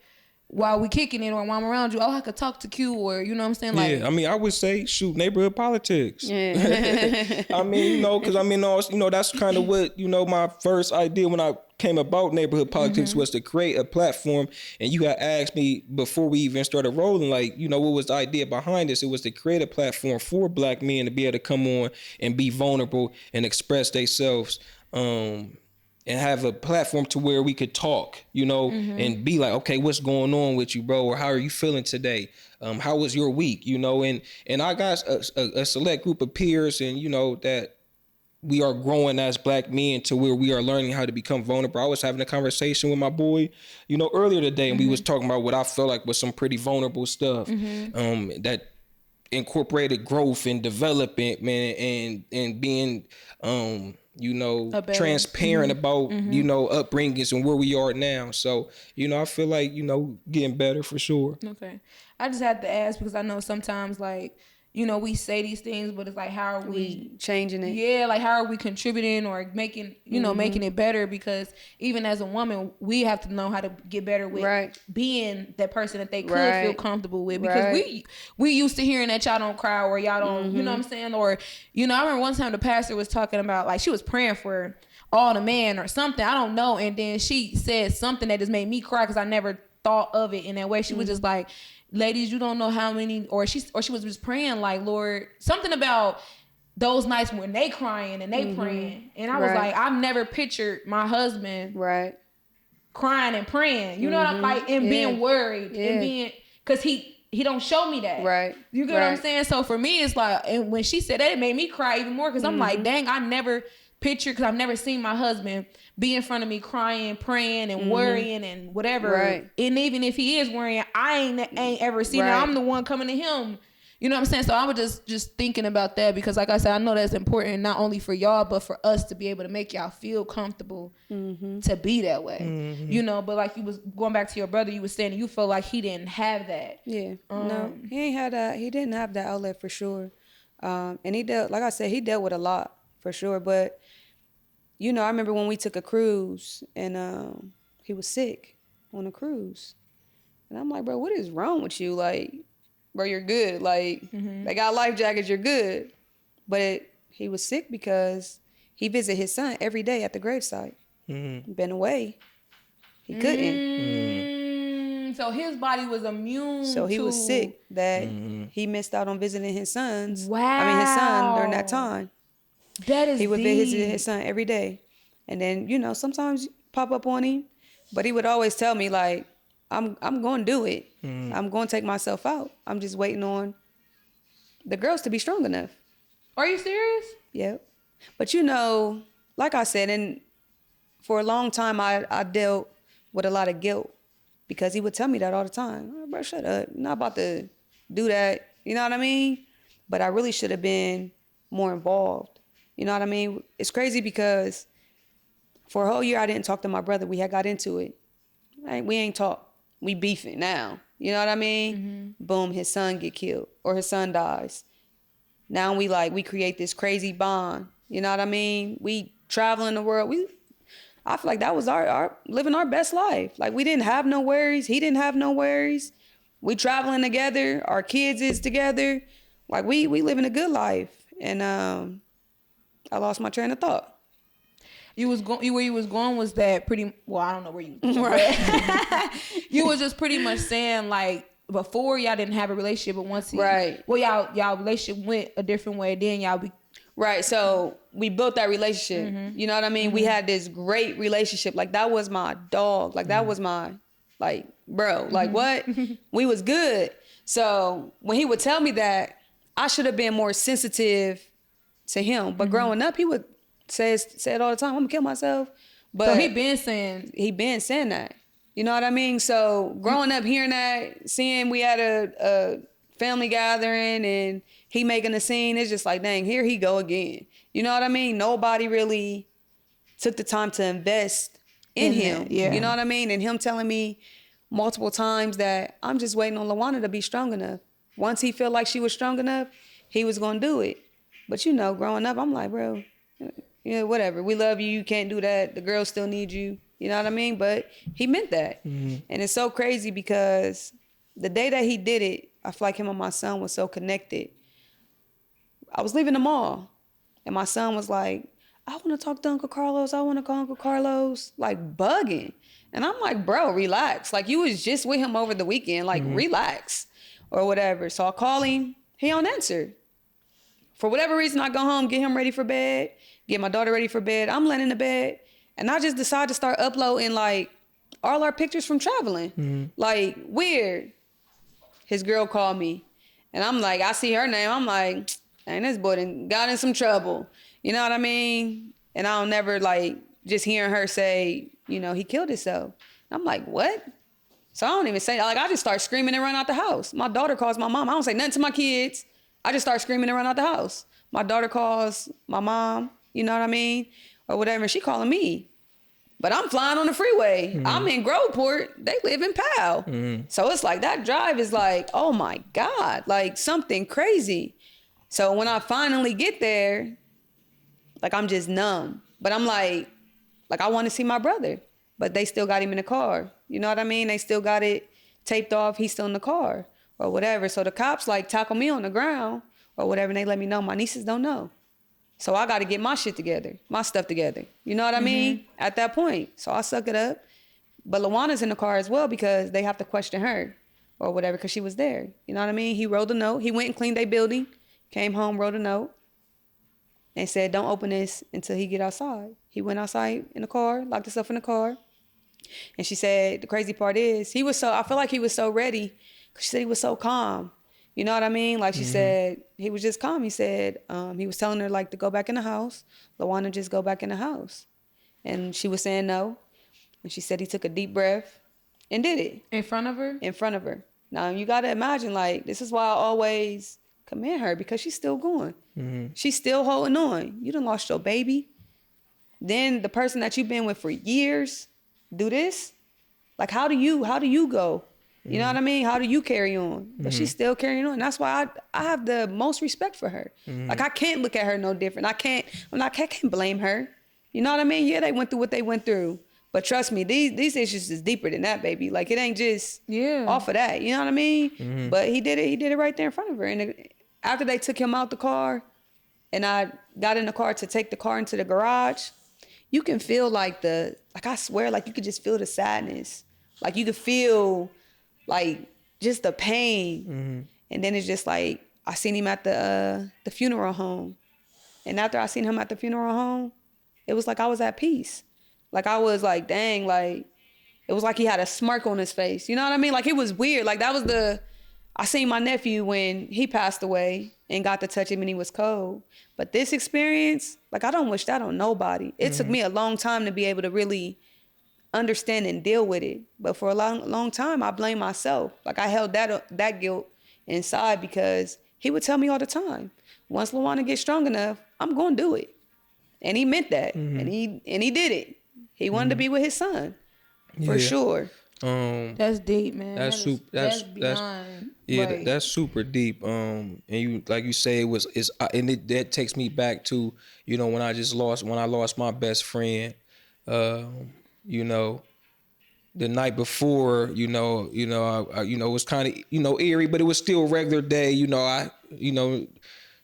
while we kicking it, or while I'm around you, I could talk to Q, or, you know what I'm saying? Like, yeah, I mean, I would say, shoot, neighborhood politics. Yeah. I mean, you know, because I mean, you know, that's kind of what, you know, my first idea when I came about neighborhood politics was to create a platform. And you had asked me before we even started rolling, like, you know, what was the idea behind this? It was to create a platform for black men to be able to come on and be vulnerable and express themselves. And have a platform to where we could talk, you know, and be like, okay, what's going on with you, bro? Or how are you feeling today? How was your week? You know, and I got a select group of peers, and, you know, that we are growing as black men to where we are learning how to become vulnerable. I was having a conversation with my boy, you know, earlier today, and we was talking about what I felt like was some pretty vulnerable stuff that incorporated growth and development, man, and being, you know, transparent about, you know, upbringings and where we are now. So, you know, I feel like, you know, getting better for sure. Okay. I just had to ask, because I know sometimes, like, you know, we say these things, but it's like, how are we changing it? Yeah, like, how are we contributing or making, you know, making it better? Because even as a woman, we have to know how to get better with being that person that they could feel comfortable with. Because we used to hearing that y'all don't cry, or y'all don't, you know what I'm saying? Or, you know, I remember one time the pastor was talking about, like, she was praying for all the men or something, I don't know. And then she said something that just made me cry, because I never thought of it in that way. She was just like, ladies, you don't know how many, or she was just praying, like, Lord, something about those nights when they crying and they praying. And I was like, I've never pictured my husband crying and praying, you know what I'm like, and being worried and being, because he don't show me that. You get what I'm saying? So for me, it's like, and when she said that, it made me cry even more, because I'm like, dang, I never picture, because I've never seen my husband be in front of me crying, praying, and worrying and whatever. Right. And even if he is worrying, I ain't ever seen it. I'm the one coming to him. You know what I'm saying? So I was just thinking about that, because like I said, I know that's important not only for y'all, but for us to be able to make y'all feel comfortable to be that way. You know, but like you was going back to your brother, you was saying you felt like he didn't have that. Yeah. No, he ain't had that. He didn't have that outlet for sure. And he dealt, like I said, he dealt with a lot for sure. But, you know, I remember when we took a cruise and he was sick on a cruise. And I'm like, bro, what is wrong with you? Like, bro, you're good. Like, they got life jackets, you're good. But he was sick because he visited his son every day at the gravesite. Been away. He couldn't. So his body was immune. So he was sick that he missed out on visiting his sons. Wow. I mean, his son during that time. That is He would deep. visit his son every day. And then, you know, sometimes pop up on him. But he would always tell me, like, I'm going to do it. I'm going to take myself out. I'm just waiting on the girls to be strong enough. Are you serious? Yep. But, you know, like I said, and for a long time, I dealt with a lot of guilt because he would tell me that all the time. Oh, bro, shut up. You're not about to do that. You know what I mean? But I really should have been more involved. You know what I mean? It's crazy because for a whole year, I didn't talk to my brother. We had got into it. We ain't talked. We beefing now. You know what I mean? Boom, his son get killed or his son dies. Now we create this crazy bond. You know what I mean? We traveling the world. I feel like that was our living our best life. Like, we didn't have no worries. He didn't have no worries. We traveling together. Our kids is together. Like, we living a good life. And I lost my train of thought. Where you was going was that pretty, well, I don't know where you right. You was just pretty much saying, like, before y'all didn't have a relationship, but once y'all relationship went a different way, then y'all be right. So we built that relationship. You know what I mean? We had this great relationship. Like, that was my dog. Like, that was my, like, bro. Like, what? We was good. So when he would tell me that, I should have been more sensitive to him. But growing up, he would say it all the time. I'm gonna kill myself. But so he been saying that. You know what I mean? So growing up, hearing that, seeing we had a family gathering and he making a scene, it's just like, dang, here he go again. You know what I mean? Nobody really took the time to invest in him. Yeah. You know what I mean? And him telling me multiple times that I'm just waiting on LaWanna to be strong enough. Once he felt like she was strong enough, he was gonna do it. But, you know, growing up, I'm like, bro, yeah, whatever. We love you. You can't do that. The girls still need you. You know what I mean? But he meant that. And it's so crazy because the day that he did it, I feel like him and my son was so connected. I was leaving the mall and my son was like, I want to talk to Uncle Carlos. I want to call Uncle Carlos, like bugging. And I'm like, bro, relax. Like, you was just with him over the weekend. Like, relax or whatever. So I call him. He don't answer. For whatever reason, I go home, get him ready for bed, get my daughter ready for bed. I'm laying in the bed. And I just decided to start uploading, like, all our pictures from traveling. Like, weird. His girl called me. And I'm like, I see her name. I'm like, dang, this boy done got in some trouble. You know what I mean? And I'll never, like, just hearing her say, you know, he killed himself. I'm like, what? So I don't even say, like, I just start screaming and run out the house. My daughter calls my mom. I don't say nothing to my kids. I just start screaming and run out the house. My daughter calls my mom, you know what I mean? Or whatever, and she calling me. But I'm flying on the freeway. I'm in Groveport. They live in Powell. So it's like, that drive is like, oh my God, like something crazy. So when I finally get there, like, I'm just numb. But I'm like I want to see my brother. But they still got him in the car. You know what I mean? They still got it taped off. He's still in the car or whatever. So the cops, like, tackle me on the ground or whatever, and they let me know my nieces don't know. So I got to get my shit together, my stuff together. You know what I mean? At that point. So I suck it up. But LaWanna's in the car as well because they have to question her or whatever because she was there. You know what I mean? He wrote a note. He went and cleaned their building, came home, wrote a note, and said, don't open this until he get outside. He went outside in the car, locked himself in the car. And she said, the crazy part is, I feel like he was so ready because she said he was so calm. You know what I mean? Like she said, he was just calm. He said, he was telling her like to go back in the house. LaWanda, just go back in the house. And she was saying no. And she said he took a deep breath and did it. In front of her? In front of her. Now, you got to imagine, like, this is why I always commend her, because she's still going. She's still holding on. You done lost your baby. Then the person that you've been with for years do this. Like, how do you go? You know what I mean? How do you carry on? But she's still carrying on. That's why I have the most respect for her. Like, I can't look at her no different. I can't blame her. You know what I mean? Yeah, they went through what they went through. But trust me, these issues is deeper than that, baby. Like, it ain't just off of that. You know what I mean? But he did it right there in front of her. And after they took him out the car and I got in the car to take the car into the garage, you can feel like I swear, like you could just feel the sadness. Like you could feel like just the pain. And then it's just like, I seen him at the funeral home. And after I seen him at the funeral home, it was like I was at peace. Like I was like, dang, like, it was like he had a smirk on his face. You know what I mean? Like it was weird. Like that was I seen my nephew when he passed away and got to touch him and he was cold. But this experience, like I don't wish that on nobody. It took me a long time to be able to really understand and deal with it. But for a long time, I blamed myself. Like I held that guilt inside because he would tell me all the time, once LaWanda gets strong enough, I'm going to do it. And he meant that. And he did it. He wanted to be with his son, for sure. That's deep, man. That's beyond. Yeah, right. that's super deep. And you, like you say, that takes me back to, you know, when I lost my best friend. You know, the night before, it was kind of, eerie, but it was still a regular day.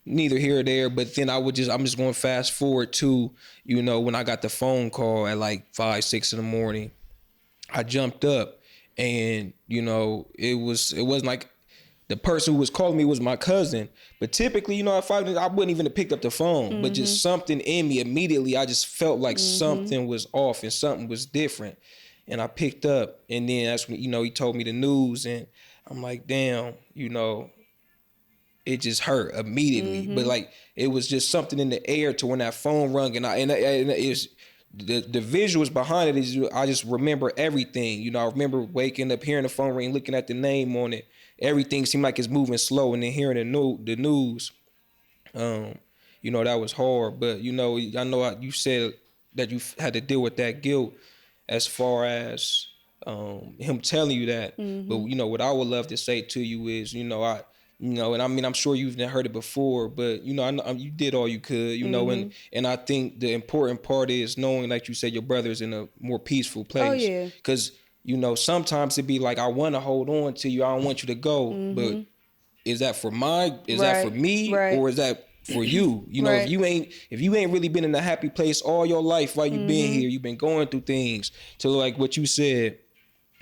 Neither here or there, but then I'm just going to fast forward to, when I got the phone call at like 5, 6 in the morning. I jumped up and, it wasn't like the person who was calling me was my cousin. But typically, if I wouldn't even have picked up the phone, but just something in me immediately, I just felt like something was off and something was different. And I picked up, and then that's when, he told me the news, and I'm like, damn, it just hurt immediately. But like, it was just something in the air to when that phone rung, and it's the visuals behind it is, I just remember everything. I remember waking up, hearing the phone ring, looking at the name on it. Everything seemed like it's moving slow, and then hearing the news, that was hard. But I know you said that you had to deal with that guilt as far as him telling you that. But what I would love to say to you is, and I mean, I'm sure you've heard it before, but I know you did all you could, and I think the important part is knowing, like you said, your brother's in a more peaceful place. Oh yeah. Because sometimes it'd be like, I want to hold on to you, I don't want you to go, but is that for that for me, or is that for you? If you ain't really been in a happy place all your life while you've been here, you've been going through things to like what you said.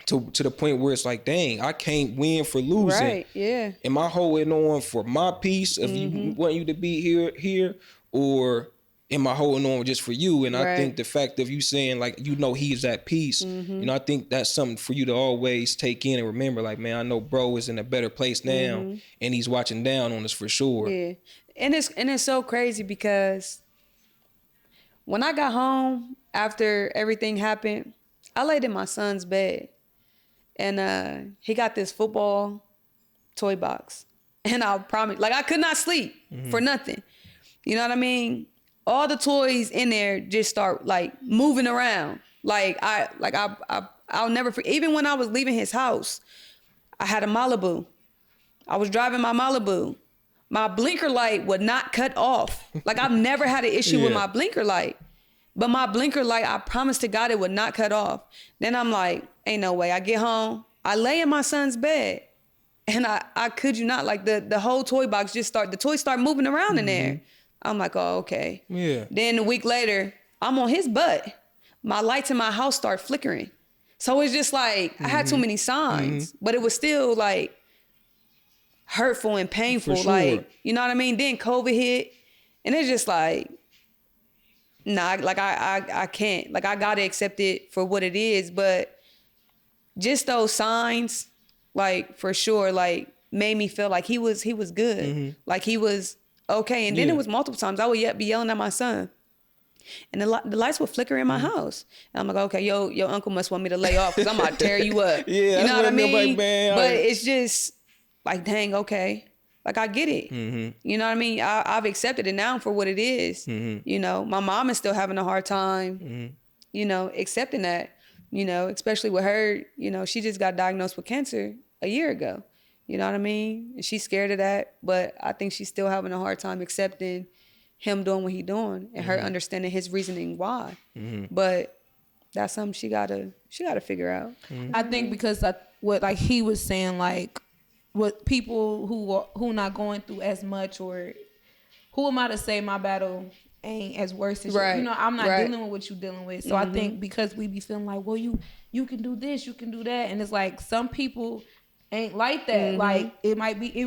To the point where it's like, dang, I can't win for losing. Right, yeah. Am I holding on for my peace of you want you to be here, or am I holding on just for you? And I think the fact of you saying like, he's at peace, I think that's something for you to always take in and remember, like, man, I know bro is in a better place now, and he's watching down on us for sure. Yeah, and it's so crazy because when I got home after everything happened, I laid in my son's bed. And he got this football toy box. And I promise, like I could not sleep for nothing. You know what I mean? All the toys in there just start like moving around. I'll never forget. Even when I was leaving his house, I had a Malibu. I was driving my Malibu. My blinker light would not cut off. Like I've never had an issue with my blinker light. But my blinker light, I promised to God it would not cut off. Then I'm like, ain't no way. I get home, I lay in my son's bed, and I kid you not, like the whole toy box the toys start moving around in there. I'm like, oh, okay. Yeah. Then a week later, I'm on his butt. My lights in my house start flickering. So it's just like, I had too many signs, but it was still like hurtful and painful. For sure. Like, you know what I mean? Then COVID hit, and it's just like, nah, like I can't. Like I gotta accept it for what it is. But just those signs, like for sure, like made me feel like he was good, like he was okay. And then it was multiple times I would be yelling at my son, and the lights would flicker in my house. And I'm like, okay, your uncle must want me to lay off because I'm about to tear you up. Yeah, you know what I mean? Like, man, but it's just like, dang, okay. Like, I get it. You know what I mean? I've accepted it now for what it is. You know, my mom is still having a hard time, you know, accepting that, you know, especially with her, you know, she just got diagnosed with cancer a year ago. You know what I mean? And she's scared of that. But I think she's still having a hard time accepting him doing what he's doing and her understanding his reasoning why. But that's something she gotta figure out. I think because what like he was saying, like what people who not going through as much, or who am I to say my battle ain't as worse as you know, I'm not dealing with what you're dealing with. So I think because we be feeling like, well, you can do this, you can do that, and it's like some people ain't like that. Like it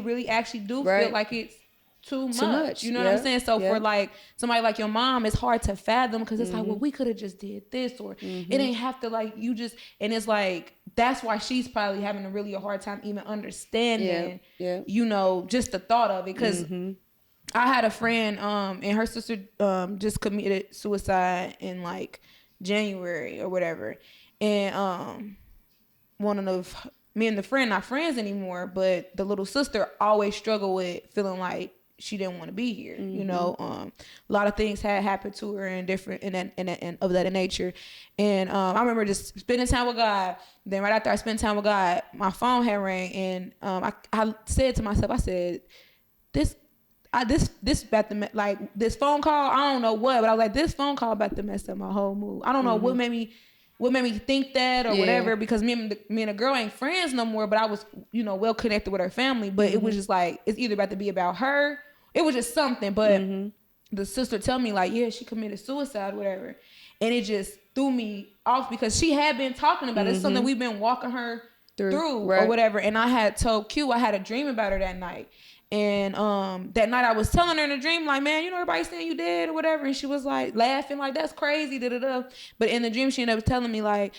really actually do feel like it's too much. You know what I'm saying? So for like somebody like your mom, it's hard to fathom because it's like, well, we could have just did this, or it ain't have to, like, you just, and it's like, that's why she's probably having a hard time even understanding, you know, just the thought of it. Because I had a friend, and her sister just committed suicide in like January or whatever. And me and the friend, not friends anymore, but the little sister always struggled with feeling like she didn't want to be here. You know, a lot of things had happened to her and different and of that nature. And I remember just spending time with God. Then right after I spent time with God, my phone had rang, and I said to myself, I said, this about to like this phone call. I don't know what, but I was like, this phone call about to mess up my whole mood. I don't know what made me think that or whatever, because me and the girl ain't friends no more, but I was, you know, well connected with her family. But it was just like, it's either about to be about her. It was just something. But the sister tell me like, yeah, she committed suicide, whatever. And it just threw me off because she had been talking about it. It's something we've been walking her through or whatever. And I had told Q, I had a dream about her that night. And that night I was telling her in a dream, like, man, you know, everybody's saying you dead or whatever. And she was like laughing, like, that's crazy, da-da-da. But in the dream, she ended up telling me like,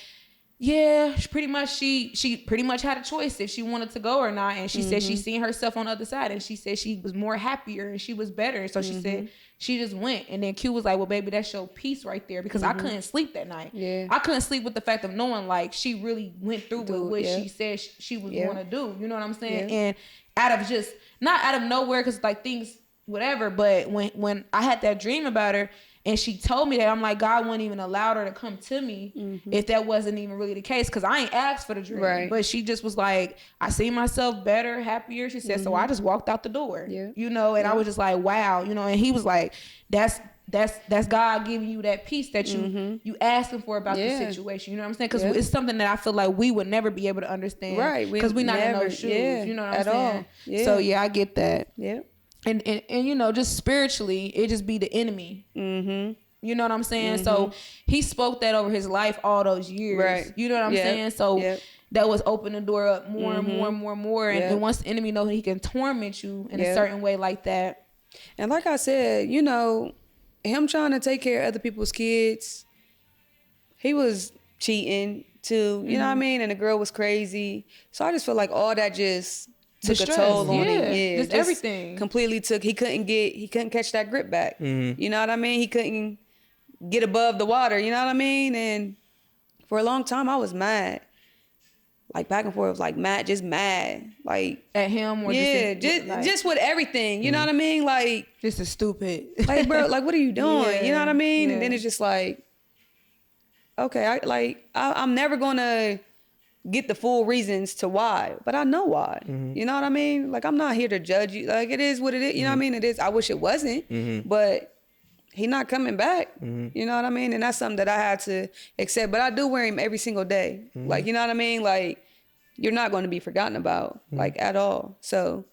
yeah, she pretty much had a choice if she wanted to go or not. And she said she seen herself on the other side, and she said she was more happier and she was better. So she said she just went. And then Q was like, well, baby, that's your peace right there, because I couldn't sleep that night. I couldn't sleep with the fact of knowing like she really went through with what she said she was going to do. You know what I'm saying? And out of just, not out of nowhere, because like things, whatever, but when I had that dream about her and she told me that, I'm like, God wouldn't even allow her to come to me if that wasn't even really the case, because I ain't asked for the dream. But she just was like, I see myself better, happier, she said, so I just walked out the door, you know, and I was just like, wow, you know. And he was like, that's God giving you that peace that you asking for about the situation. You know what I'm saying? Because it's something that I feel like we would never be able to understand, because we're not in those shoes. You know what I'm saying? So I get that. And you know, just spiritually, it just be the enemy. You know what I'm saying? So he spoke that over his life all those years. You know what I'm saying? So that was open the door up more and more and more and more. And once the enemy knows he can torment you in a certain way like that. And like I said, you know, him trying to take care of other people's kids, he was cheating too, you know what I mean? And the girl was crazy. So I just feel like all that just took a toll on him. Just everything. Completely he couldn't catch that grip back. You know what I mean? He couldn't get above the water, you know what I mean? And for a long time I was mad. Like back and forth, like just mad. Like at him or just with everything. You know what I mean? Like just as stupid. Like, bro, like what are you doing? You know what I mean? And then it's just like, okay, I'm never gonna get the full reasons to why, but I know why. You know what I mean? Like, I'm not here to judge you. Like, it is what it is. You know what I mean? It is. I wish it wasn't, but he not coming back. You know what I mean? And that's something that I had to accept. But I do wear him every single day. Like, you know what I mean? Like, you're not going to be forgotten about, like, at all. So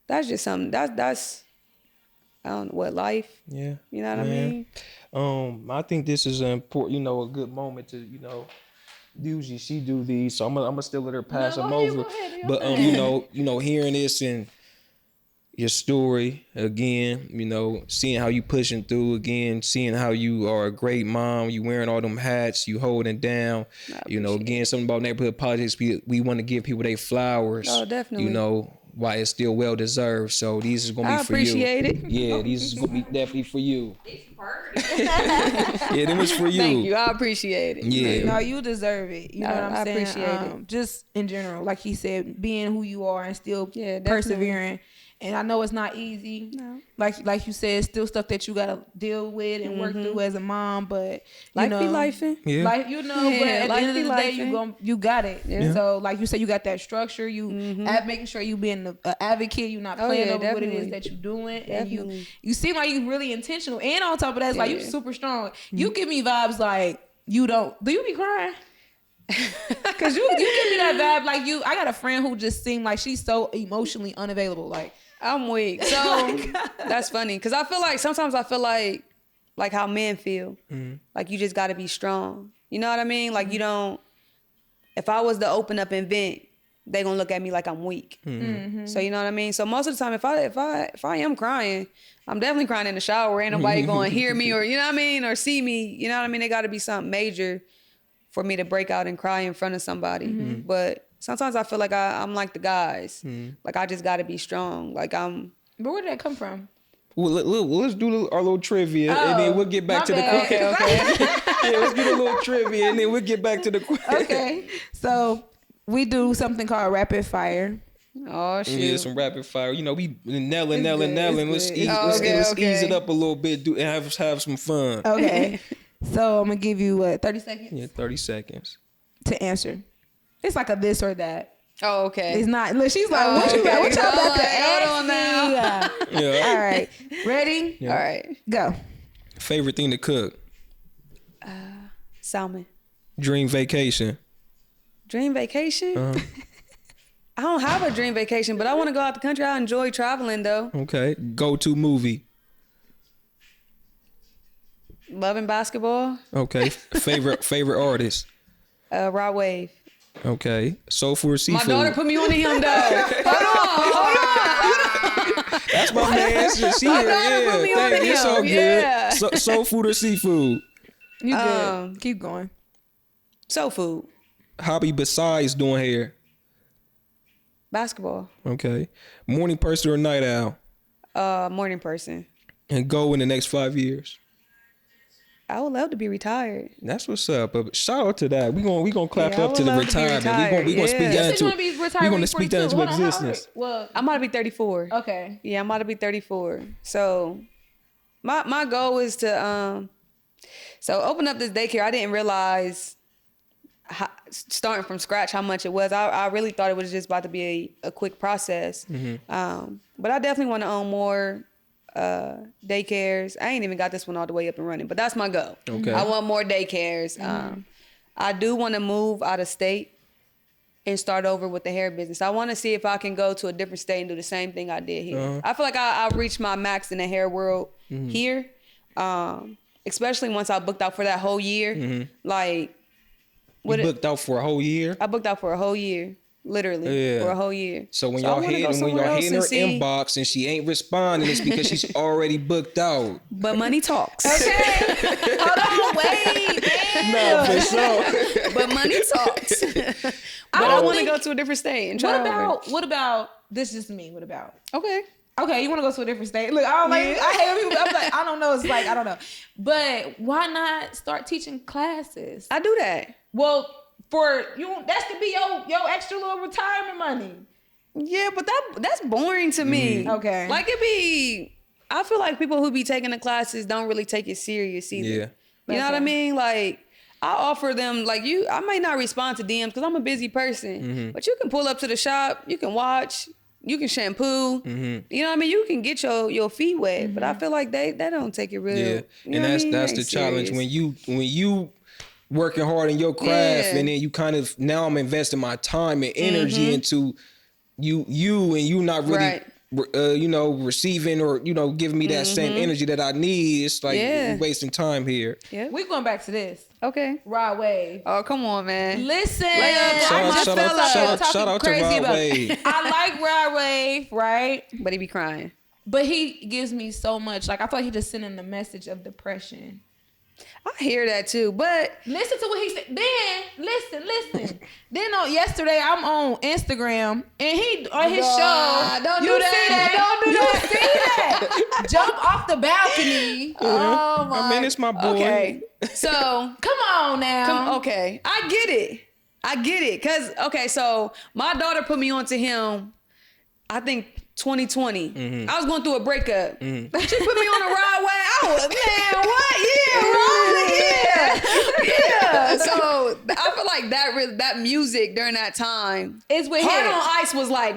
that's just something. That's I don't know what life. You know what I mean? I think this is an important, you know, a good moment to, you know. Usually she do these, so I'm gonna still let her pass them over. But you know, hearing this and your story again, you know, seeing how you pushing through again, seeing how you are a great mom, you wearing all them hats, you holding down, you know, again, something about neighborhood politics. We want to give people their flowers. Oh, definitely. You know, why it's still well deserved. So these is gonna be for you. I appreciate it. Yeah, these is gonna be definitely for you. Yeah, them is for you. Thank you. I appreciate it. Yeah. No, you deserve it. You know what I'm saying? I appreciate it. Just in general, like he said, being who you are and still persevering. And I know it's not easy. No. Like you said, it's still stuff that you gotta deal with and work through as a mom. But you know, lifing. Yeah. But at the end of the day, you got it. Yeah. So like you said, you got that structure. You making sure you being an advocate. You're not playing over what it is that you're doing, and you seem like you really intentional. And on top of that, it's like you super strong. You give me vibes like you don't. Do you be crying? Cause you give me that vibe like you. I got a friend who just seemed like she's so emotionally unavailable. Like. I'm weak. So that's funny. Cause sometimes I feel like how men feel. Like you just gotta be strong. You know what I mean? Like you don't, if I was to open up and vent, they gonna look at me like I'm weak. So you know what I mean? So most of the time, if I am crying, I'm definitely crying in the shower. Ain't nobody gonna hear me or, you know what I mean? Or see me, you know what I mean? They gotta be something major for me to break out and cry in front of somebody. But sometimes I feel like I'm like the guys. Like I just got to be strong. Like I'm. But where did that come from? Well, let's do our little trivia, and then we'll get back to the question. Okay. Yeah, let's do a little trivia, and then we'll get back to the question. Okay. So we do something called rapid fire. Oh shoot! Yeah, some rapid fire. You know, we nailing. Let's ease it up a little bit. And have some fun. Okay. So I'm gonna give you 30 seconds. Yeah, 30 seconds to answer. It's like a this or that. Oh, okay. It's not. Look, she's like, what you got? What y'all about to ask on now? Yeah. All right. Ready? Yeah. All right. Go. Favorite thing to cook? Salmon. Dream vacation? Dream vacation? I don't have a dream vacation, but I want to go out the country. I enjoy traveling though. Okay. Go-to movie? Loving basketball. Okay. Favorite artist? Rod Wave. Okay. Soul food or seafood? My daughter put me on to him though. Hold on. That's my man. She My here. daughter put me on to him. It's so good. Yeah. Soul food or seafood? You good. Keep going. Soul food. Hobby besides doing hair? Basketball. Okay. Morning person or night owl? Morning person. And go in the next 5 years? I would love to be retired. That's what's up. But shout out to that. We gonna clap up to the retirement. We gonna speak that into existence. Well, I'm about to be 34. Okay. Yeah, I'm about to be 34. So my goal is to open up this daycare. I didn't realize starting from scratch how much it was. I really thought it was just about to be a quick process. But I definitely want to own more daycares. I ain't even got this one all the way up and running, but that's my goal. Okay. I want more daycares. I do want to move out of state and start over with the hair business. I want to see if I can go to a different state and do the same thing I did here. I feel like I've reached my max in the hair world here, especially once I booked out for that whole year. Like, you booked out for a whole year? I booked out for a whole year. Literally for a whole year. So when y'all hitting her inbox and she ain't responding, it's because she's already booked out. But money talks. Okay. Hold on, wait. No, for sure. But money talks. But I want to go to a different state and try What about this is me? What about? Okay, you want to go to a different state? Look, I hate people. I'm like, I don't know. It's like, I don't know. But why not start teaching classes? I do that. Well, for you, that could be your extra little retirement money. Yeah, but that's boring to me. Okay. Like I feel like people who be taking the classes don't really take it serious either. Yeah. You know what I mean? Like I offer them I might not respond to DMs because I'm a busy person, but you can pull up to the shop, you can watch, you can shampoo. You know what I mean? You can get your feet wet, but I feel like they don't take it real. Yeah, you know and that's the challenge when you working hard in your craft, and then you kind of now I'm investing my time and energy into you and you not really receiving or giving me that same energy that I need. It's like you're wasting time here. Yeah, we're going back to this. Okay, Rod Wave. Oh, come on, man. Listen, shout out to Rod Wave. I like Rod Wave, right? But he be crying. But he gives me so much. Like I feel like he just sending the message of depression. I hear that too, but listen to what he said. Then listen. Then yesterday I'm on Instagram and he on his show. Don't you do see that. Don't do that. You see that? Jump off the balcony. Oh my. I mean, it's my boy. Okay, so come on now. Okay, I get it. Cause so my daughter put me onto him. I think 2020. Mm-hmm. I was going through a breakup. Mm-hmm. She put me on the right way. I was, man, what? Yeah. So I feel like that music during that time is with Heart him. on Ice was like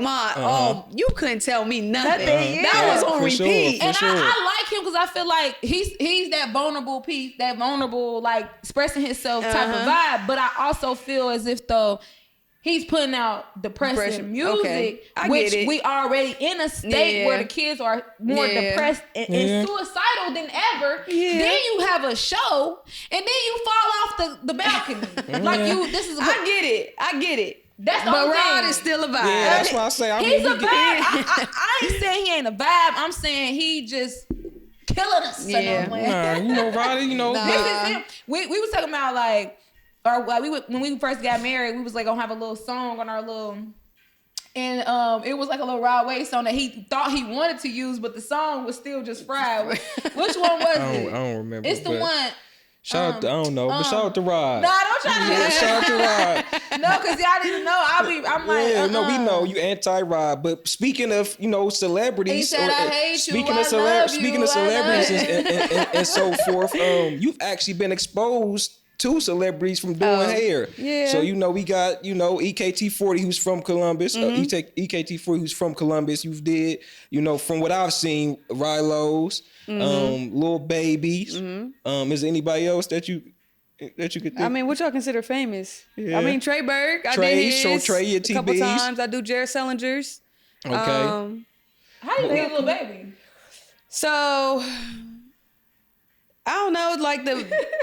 you couldn't tell me nothing. That was on repeat. And I like him because I feel like he's that vulnerable piece, that vulnerable, like expressing himself type of vibe. But I also feel as if though he's putting out depressing music, which we already in a state where the kids are more depressed and suicidal than ever. Yeah. Then you have a show, and then you fall off the balcony. I get it. That's the only thing. But Rod is still a vibe. Yeah, that's why I say he's a vibe. I ain't saying he ain't a vibe. I'm saying he just killing us. Yeah. Rod, This is him. We was talking about like. Or like when we first got married, we was like gonna have a little song on our little, and it was like a little Rod Wave song that he thought he wanted to use, but the song was still just fried. Which one was it? I don't remember. It's the one. Shout out to, I don't know, but shout out to Rod. Nah, don't try to. Shout out to Rod. No, because y'all didn't know. I'm like, no, we know you anti-Rod. But speaking of, celebrities, he said, I hate you. Speaking of celebrities and so forth, you've actually been exposed to celebrities from doing hair. Yeah. So, we got, EKT40 who's from Columbus. EKT40 who's from Columbus. You've did, from what I've seen, Rylos, Lil Babies. Is there anybody else that you could think? I mean, what y'all consider famous? Yeah. I mean, Trey Berg. I did his a couple times. I do Jared Sellinger's. Okay. How you get Lil Baby? So, I don't know,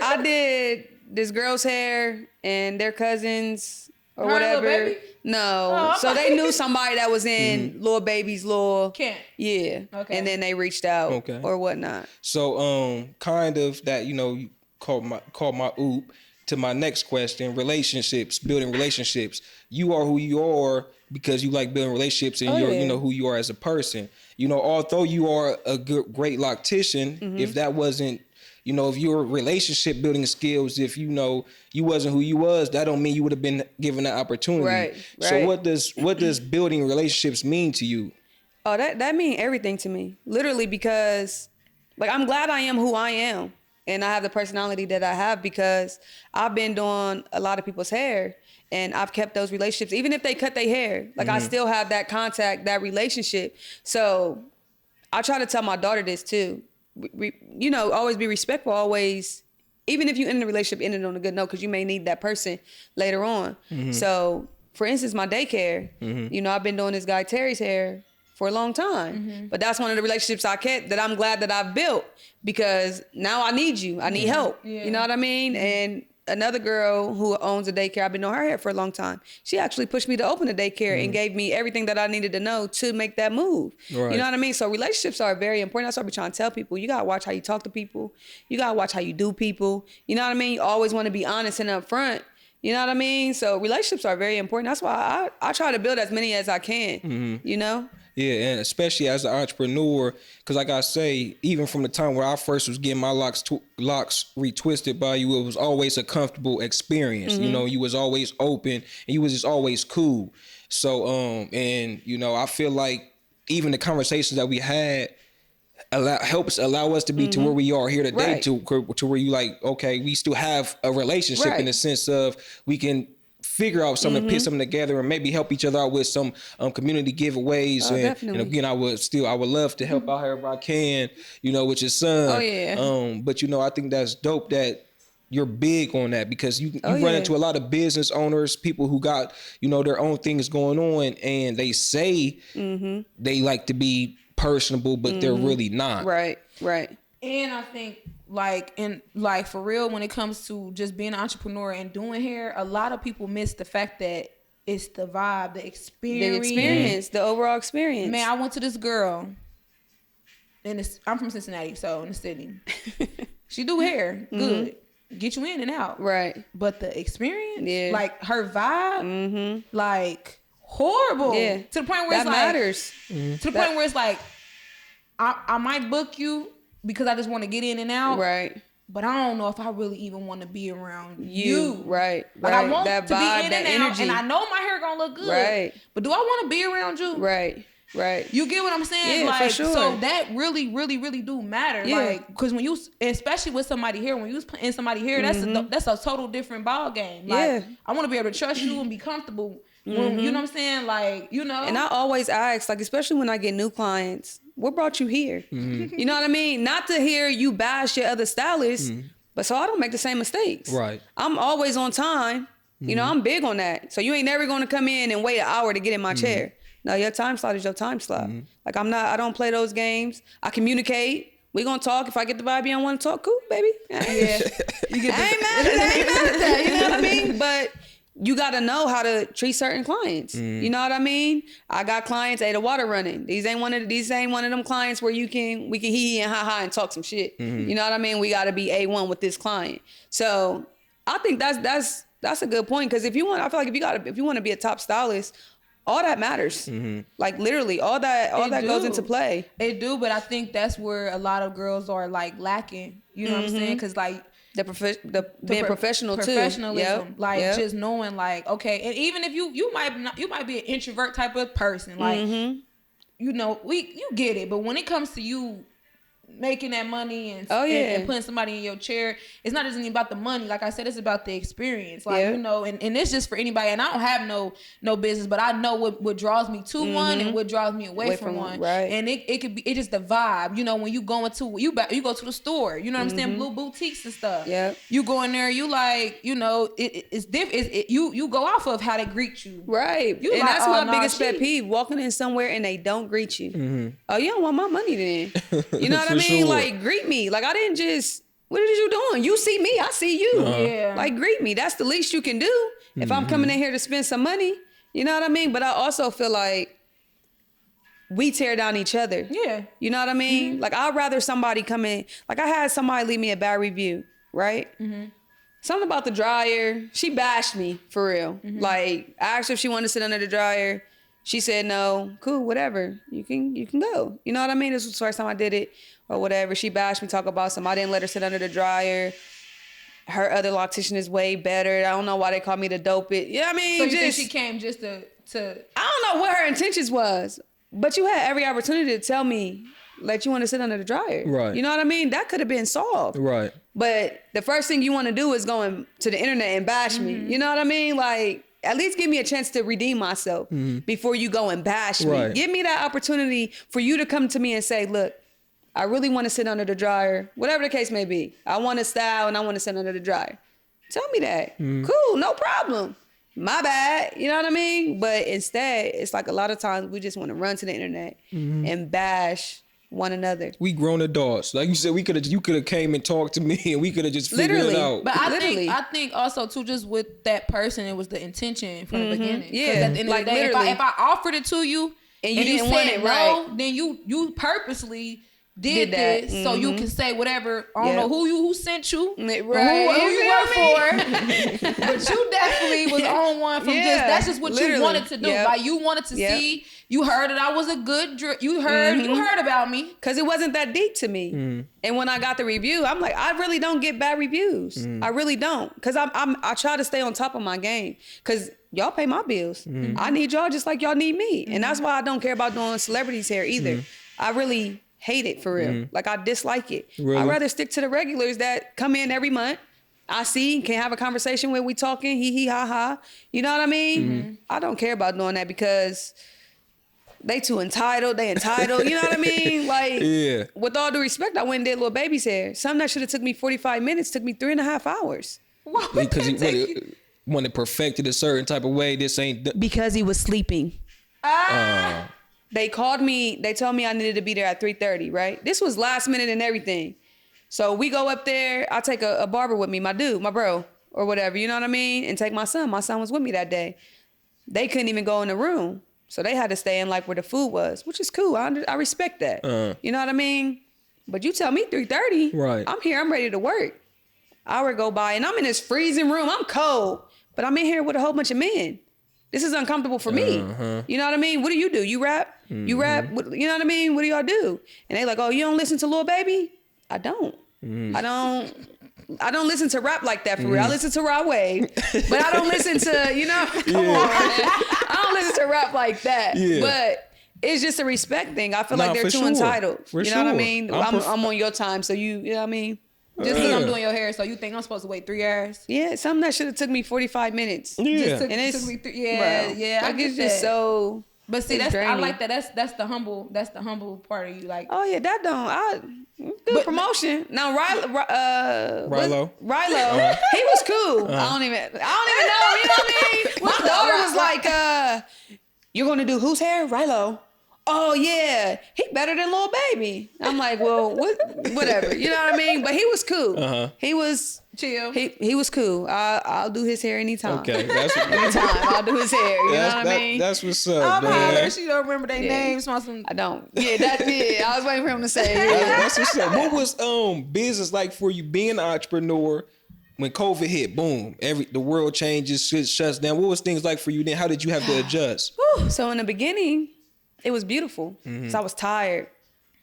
I did this girl's hair and their cousins or whatever. No. So they knew somebody that was in Lil Baby's Camp. Yeah. Okay. And then they reached out or whatnot. So kind of that, you called my oop to my next question, building relationships. You are who you are because you like building relationships and you're who you are as a person. Although you are a great loctician, if that wasn't if your relationship building skills, if you wasn't who you was, that don't mean you would have been given that opportunity. Right. So what does building relationships mean to you? Oh, that means everything to me. Literally, because I'm glad I am who I am. And I have the personality that I have because I've been doing a lot of people's hair and I've kept those relationships. Even if they cut their hair, I still have that contact, that relationship. So I try to tell my daughter this too. Always be respectful, always, even if you end the relationship, end it on a good note, because you may need that person later on. So, for instance, my daycare, I've been doing this guy Terry's hair for a long time, but that's one of the relationships I kept that I'm glad that I've built because now I need you. I need help. Yeah. You know what I mean? And another girl who owns a daycare, I've been doing her hair for a long time. She actually pushed me to open a daycare and gave me everything that I needed to know to make that move. Right. You know what I mean? So relationships are very important. That's what I be trying to tell people. You got to watch how you talk to people. You got to watch how you do people. You know what I mean? You always want to be honest and upfront. You know what I mean? So relationships are very important. That's why I try to build as many as I can, Yeah, and especially as an entrepreneur, because like I say, even from the time where I first was getting my locks retwisted by you, it was always a comfortable experience. You was always open and you was just always cool. So, I feel like even the conversations that we had helps allow us to be to where we are here today, to where you okay, we still have a relationship in the sense of we can figure out something, put something together, and maybe help each other out with some community giveaways. And again, I would love to help out however I can, with your son. Oh yeah. But I think that's dope that you're big on that because you run into a lot of business owners, people who got their own things going on, and they say they like to be personable, but they're really not. Right. And I think for real, when it comes to just being an entrepreneur and doing hair, a lot of people miss the fact that it's the vibe, the experience, the overall experience. Man, I went to this girl, and I'm from Cincinnati, so in the city. She do hair. Good. Get you in and out. Right. But the experience, like her vibe, like horrible. Yeah. To the point where that it's like matters. To the point where it's like, I might book you because I just want to get in and out. Right. But I don't know if I really even want to be around you. Right. Like I want that to vibe, be in that and out, energy. and I know my hair gonna look good. Right. But do I want to be around you? Right. You get what I'm saying? Yeah, like, for sure. So that really, really, really do matter. Yeah. Like, because when you, especially with somebody here, when you in somebody here, that's a total different ball game. Like, I want to be able to trust you and be comfortable. When, you know what I'm saying? Like, you know. And I always ask, like, especially when I get new clients, what brought you here? You know what I mean? Not to hear you bash your other stylists, but so I don't make the same mistakes. Right. I'm always on time. You know, I'm big on that. So you ain't never going to come in and wait an hour to get in my chair. No, your time slot is your time slot. Like I don't play those games. I communicate. We gonna talk. If I get the vibe you don't want to talk, cool, baby. Yeah. I ain't mad at that. You know what I mean? But you gotta know how to treat certain clients. You know what I mean? I got clients, the water running. These ain't one of them clients where we can hee and ha and talk some shit. You know what I mean? We gotta be A1 with this client. So I think that's a good point. Cause I feel like if you want to be a top stylist, all that matters. Like literally all that goes into play. It do, but I think that's where a lot of girls are like lacking. You know what I'm saying? Cause like being professional too. Professionalism. Just knowing like, okay, and even if you might be an introvert type of person. Like, you know, you get it. But when it comes to you making that money and putting somebody in your chair, it's not just about the money. Like I said, it's about the experience. Like, you know, and it's just for anybody. And I don't have no business, but I know what draws me to one and what draws me away from one. Right. And it could be, it's just the vibe. You know, when you go to the store, you know what I'm saying? Blue boutiques and stuff. Yeah. You go in there, you like, you know, it's different. You go off of how they greet you. Right. And like, that's my biggest pet peeve, walking in somewhere and they don't greet you. Oh, you don't want my money then. You know what I mean? Sure. Like, greet me. Like, I didn't just, what are you doing? You see me, I see you. Yeah. Like, greet me. That's the least you can do if I'm coming in here to spend some money. You know what I mean? But I also feel like we tear down each other. Yeah. You know what I mean? Like, I'd rather somebody come in. Like, I had somebody leave me a bad review, right? Something about the dryer. She bashed me, for real. Like, I asked her if she wanted to sit under the dryer. She said no. Cool, whatever. You can go. You know what I mean? This was the first time I did it or whatever. She bashed me, talk about something. I didn't let her sit under the dryer. Her other Loctician is way better. I don't know why they call me the dope it. You know what I mean? So you think she came just to I don't know what her intentions was, but you had every opportunity to tell me that you want to sit under the dryer. Right. You know what I mean? That could have been solved. Right. But the first thing you want to do is go to the internet and bash me. You know what I mean? Like, at least give me a chance to redeem myself before you go and bash me. Right. Give me that opportunity for you to come to me and say, look, I really want to sit under the dryer, whatever the case may be. I want to style and I want to sit under the dryer. Tell me that. Cool, no problem. My bad. You know what I mean? But instead, it's like a lot of times we just want to run to the internet and bash one another. We grown adults. Like you said, you could have came and talked to me and we could have just figured it out. But I think also too, just with that person, it was the intention from the beginning. Yeah. At the end of the day, if I offered it to you and you didn't want it right, then you purposely did this so you can say whatever. I don't know who sent you, who you work for, but you definitely was on one from that's just what you wanted to do. Like, you wanted to see. You heard that I was a good. You heard about me because it wasn't that deep to me. And when I got the review, I'm like, I really don't get bad reviews. I really don't, because I try to stay on top of my game because y'all pay my bills. I need y'all just like y'all need me, and that's why I don't care about doing celebrities hair either. I really hate it, for real. Like, I dislike it. Really? I'd rather stick to the regulars that come in every month. I see, can have a conversation where we talking, hee ha ha. You know what I mean? I don't care about doing that because they too entitled. They entitled. You know what I mean? Like, with all due respect, I went and did Lil Baby's hair. Something that should have took me 45 minutes took me 3.5 hours. Because he wanted perfected a certain type of way. This ain't... Because he was sleeping. They called me. They told me I needed to be there at 3:30, right? This was last minute and everything. So we go up there. I take a barber with me, my bro, or whatever. You know what I mean? And take my son. My son was with me that day. They couldn't even go in the room. So they had to stay in like where the food was, which is cool. I respect that. You know what I mean? But you tell me 3:30, right? I'm here. I'm ready to work. Hour go by, and I'm in this freezing room. I'm cold, but I'm in here with a whole bunch of men. This is uncomfortable for me. You know what I mean? What do? You rap? You rap? You know what I mean? What do y'all do? And they like, oh, you don't listen to Lil Baby? I don't. I don't listen to rap like that for real. I listen to Rod Wave, but I don't listen to, you know, come on, man. I don't listen to rap like that. Yeah. But it's just a respect thing. I feel like they're too entitled. You know what I mean? I'm on your time, so you know what I mean? Just because I'm doing your hair, so you think I'm supposed to wait 3 hours? Yeah, something that should have took me 45 minutes. Yeah. And it took me yeah. Like it's just so. But see, I like that. That's the humble part of you. Like, oh yeah, that don't. Good promotion. Now Rilo, he was cool. I don't even know. You know what I mean? My daughter was like, "You're gonna do whose hair? Rilo." Oh yeah, he better than Lil Baby. I'm like, well, whatever. You know what I mean? But he was cool. He was chill. He was cool. I'll do his hair anytime. Okay, that's anytime I'll do his hair. You know what I mean? That's what's up, man. She don't remember their names. I don't. Yeah, that's it. I was waiting for him to say. That's what's up. What was business like for you being an entrepreneur? When COVID hit, boom, the world changes, shit shuts down. What was things like for you then? How did you have to adjust? So in the beginning, it was beautiful because I was tired.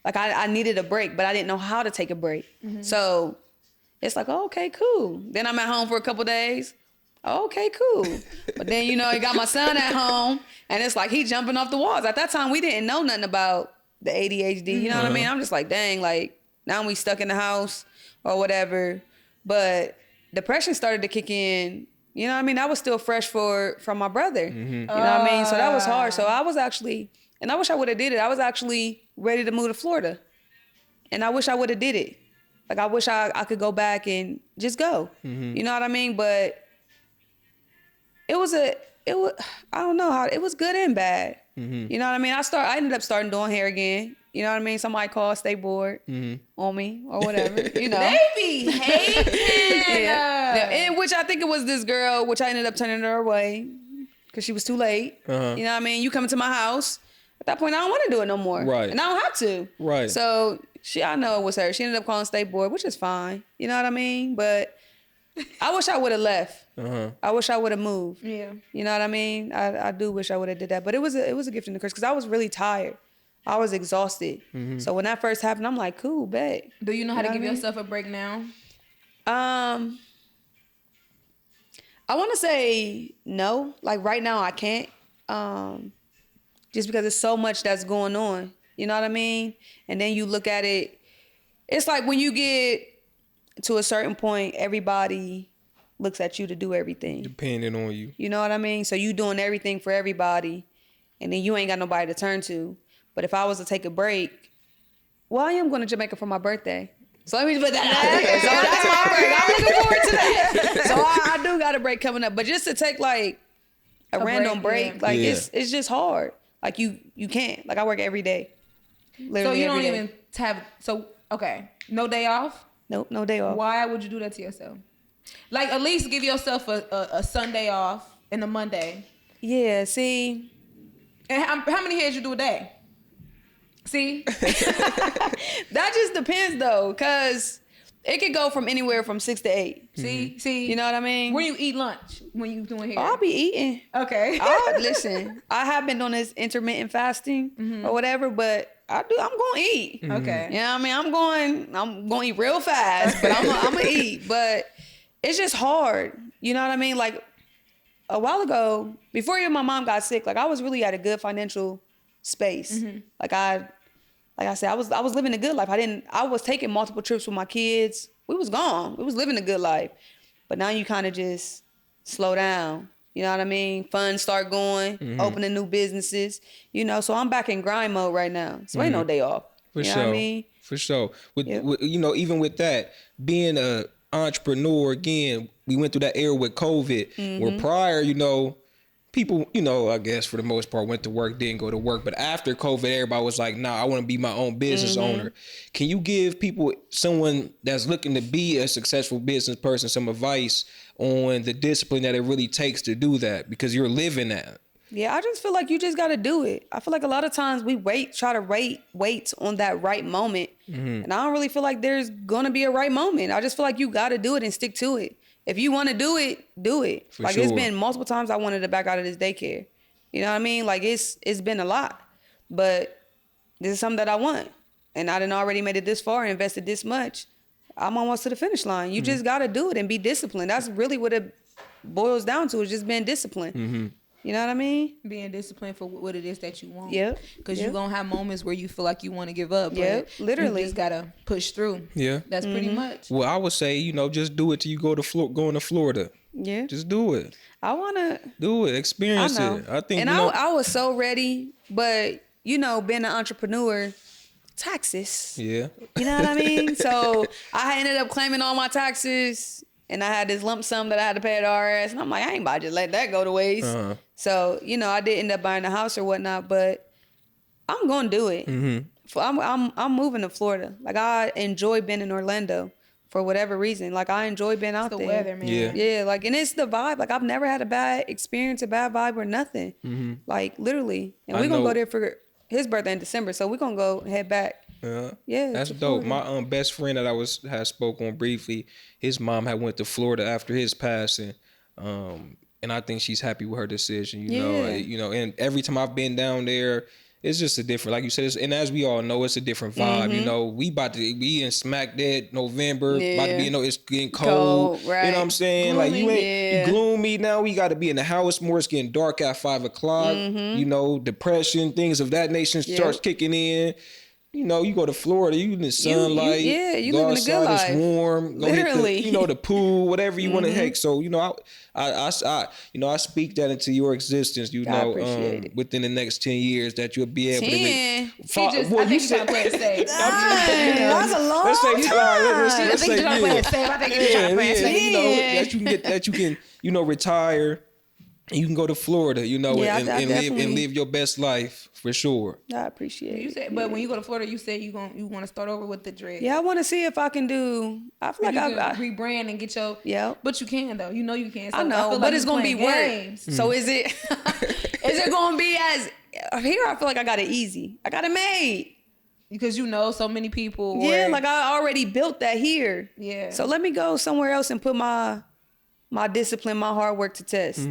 Like I needed a break, but I didn't know how to take a break. So it's like, oh, okay, cool. Then I'm at home for a couple days. Oh, okay, cool. But then, you know, I got my son at home and it's like he jumping off the walls. At that time, we didn't know nothing about the ADHD. You know what I mean? I'm just like, dang, like now we stuck in the house or whatever. But depression started to kick in. You know what I mean? I was still fresh from my brother. You know what I mean? So that was hard. So I was actually... And I wish I would have did it. I was actually ready to move to Florida. And I wish I would have did it. Like, I wish I could go back and just go. You know what I mean? But it was I don't know how, it was good and bad. You know what I mean? I ended up starting doing hair again. You know what I mean? Somebody called, stay bored on me or whatever, you know. They be hating. And which I think it was this girl, which I ended up turning her away because she was too late. You know what I mean? You come into my house. At that point, I don't want to do it no more. Right. And I don't have to. Right. So I know it was her. She ended up calling state board, which is fine. You know what I mean? But I wish I would have left. I wish I would have moved. Yeah. You know what I mean? I do wish I would have did that. But it was a gift and a curse because I was really tired. I was exhausted. So when that first happened, I'm like, cool, bet. Do you know how to give yourself a break now? I want to say no. Like right now, I can't. Just because there's so much that's going on. You know what I mean? And then you look at it, it's like when you get to a certain point, everybody looks at you to do everything. Depending on you. You know what I mean? So you doing everything for everybody, and then you ain't got nobody to turn to. But if I was to take a break, well, I am going to Jamaica for my birthday. So let me put that out there. So that's my break. I'm looking forward to that. So I do got a break coming up. But just to take like a random break, like it's just hard. Like you can't. Like I work every day. Literally so you don't every even have. So okay, no day off. Nope, no day off. Why would you do that to yourself? Like at least give yourself a Sunday off and a Monday. Yeah. See. And how many hairs you do a day? See. That just depends though, cause it could go from anywhere from 6 to 8. See, you know what I mean? Where you eat lunch when you doing hair? I'll be eting. Okay. Listen, I have been doing this intermittent fasting or whatever, but I'm going to eat. Okay. You know what I mean? I'm going to eat real fast, but I'm going to eat. But it's just hard. You know what I mean? Like a while ago, before even my mom got sick, like I was really at a good financial space. Like I said, I was living a good life. I was taking multiple trips with my kids. We was gone. We was living a good life. But now you kind of just slow down. You know what I mean? Funds start going, opening new businesses, you know. So I'm back in grind mode right now. So ain't no day off. For sure. Know what I mean? For sure. With, you know, even with that, being a entrepreneur, again, we went through that era with COVID where prior, you know, people, you know, I guess for the most part went to work, didn't go to work. But after COVID, everybody was like, nah, I want to be my own business owner. Can you give people, someone that's looking to be a successful business person, some advice on the discipline that it really takes to do that? Because you're living that. Yeah, I just feel like you just got to do it. I feel like a lot of times we try to wait on that right moment. And I don't really feel like there's going to be a right moment. I just feel like you got to do it and stick to it. If you want to do it, do it. For like sure. It's been multiple times I wanted to back out of this daycare. You know what I mean? Like it's been a lot, but this is something that I want. And I done already made it this far and invested this much. I'm almost to the finish line. You just got to do it and be disciplined. That's really what it boils down to, is just being disciplined. You know what I mean? Being disciplined for what it is that you want. Yep. Because you're going to have moments where you feel like you want to give up. Yep. But Literally. you just got to push through. Yeah. That's pretty much. Well, I would say, just do it till you going to Florida. Yeah. Just do it. I want to. Do it. Experience it. I think, and I was so ready, but, being an entrepreneur, taxes. Yeah. You know what I mean? So I ended up claiming all my taxes. And I had this lump sum that I had to pay at RS. And I'm like, I ain't about to just let that go to waste. So, I did end up buying a house or whatnot, but I'm going to do it. I'm moving to Florida. Like, I enjoy being in Orlando for whatever reason. Like, I enjoy being out there. The weather, man. Yeah. Like, and it's the vibe. Like, I've never had a bad experience, a bad vibe or nothing. Like, literally. And we're going to go there for his birthday in December. So we're going to go head back. Yeah, that's dope. My best friend that I had spoke on briefly, his mom had went to Florida after his passing, and I think she's happy with her decision. You know, and every time I've been down there, it's just a different, like you said, and as we all know, it's a different vibe. You know, we in smack dead November, about to be, it's getting cold. Right. You know what I'm saying? Gloomy, like you ain't gloomy now. We got to be in the house more. It's getting dark at 5 o'clock. Depression, things of that nature starts kicking in. You go to Florida, you in the sunlight. You go living a good outside, life. it's warm. Go Literally. hit the pool, whatever you want to heck. So, I speak that into your existence, I appreciate it. within the next 10 years that you'll be able to make. I think you trying to play it safe. That's a long Let's say, time. let's say, I think you're trying to play it safe. I think you're trying to play it safe. that you can retire. You can go to Florida, and live your best life for sure. I appreciate it. You said, but when you go to Florida, you said you want to start over with the dread. Yeah, I want to see if I can do. I feel like I rebrand and get your. Yeah. But you can though. You know you can. So I know, feel but like it's gonna be work. So is it? Is it gonna be as here? I feel like I got it easy. I got it made. Because so many people. Yeah, like I already built that here. Yeah. So let me go somewhere else and put my discipline, my hard work to test.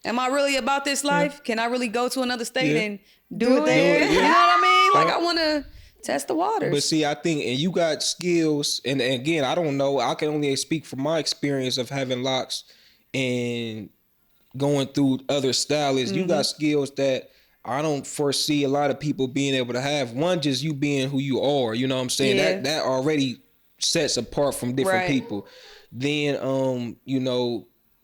Am I really about this life? Yeah. Can I really go to another state and do it there? Yeah. You know what I mean? Like I want to test the waters. But see, I think, and you got skills, and again, I don't know. I can only speak from my experience of having locks and going through other stylists. You got skills that I don't foresee a lot of people being able to have. One, just you being who you are. You know what I'm saying? Yeah. That already sets apart from different people. Then,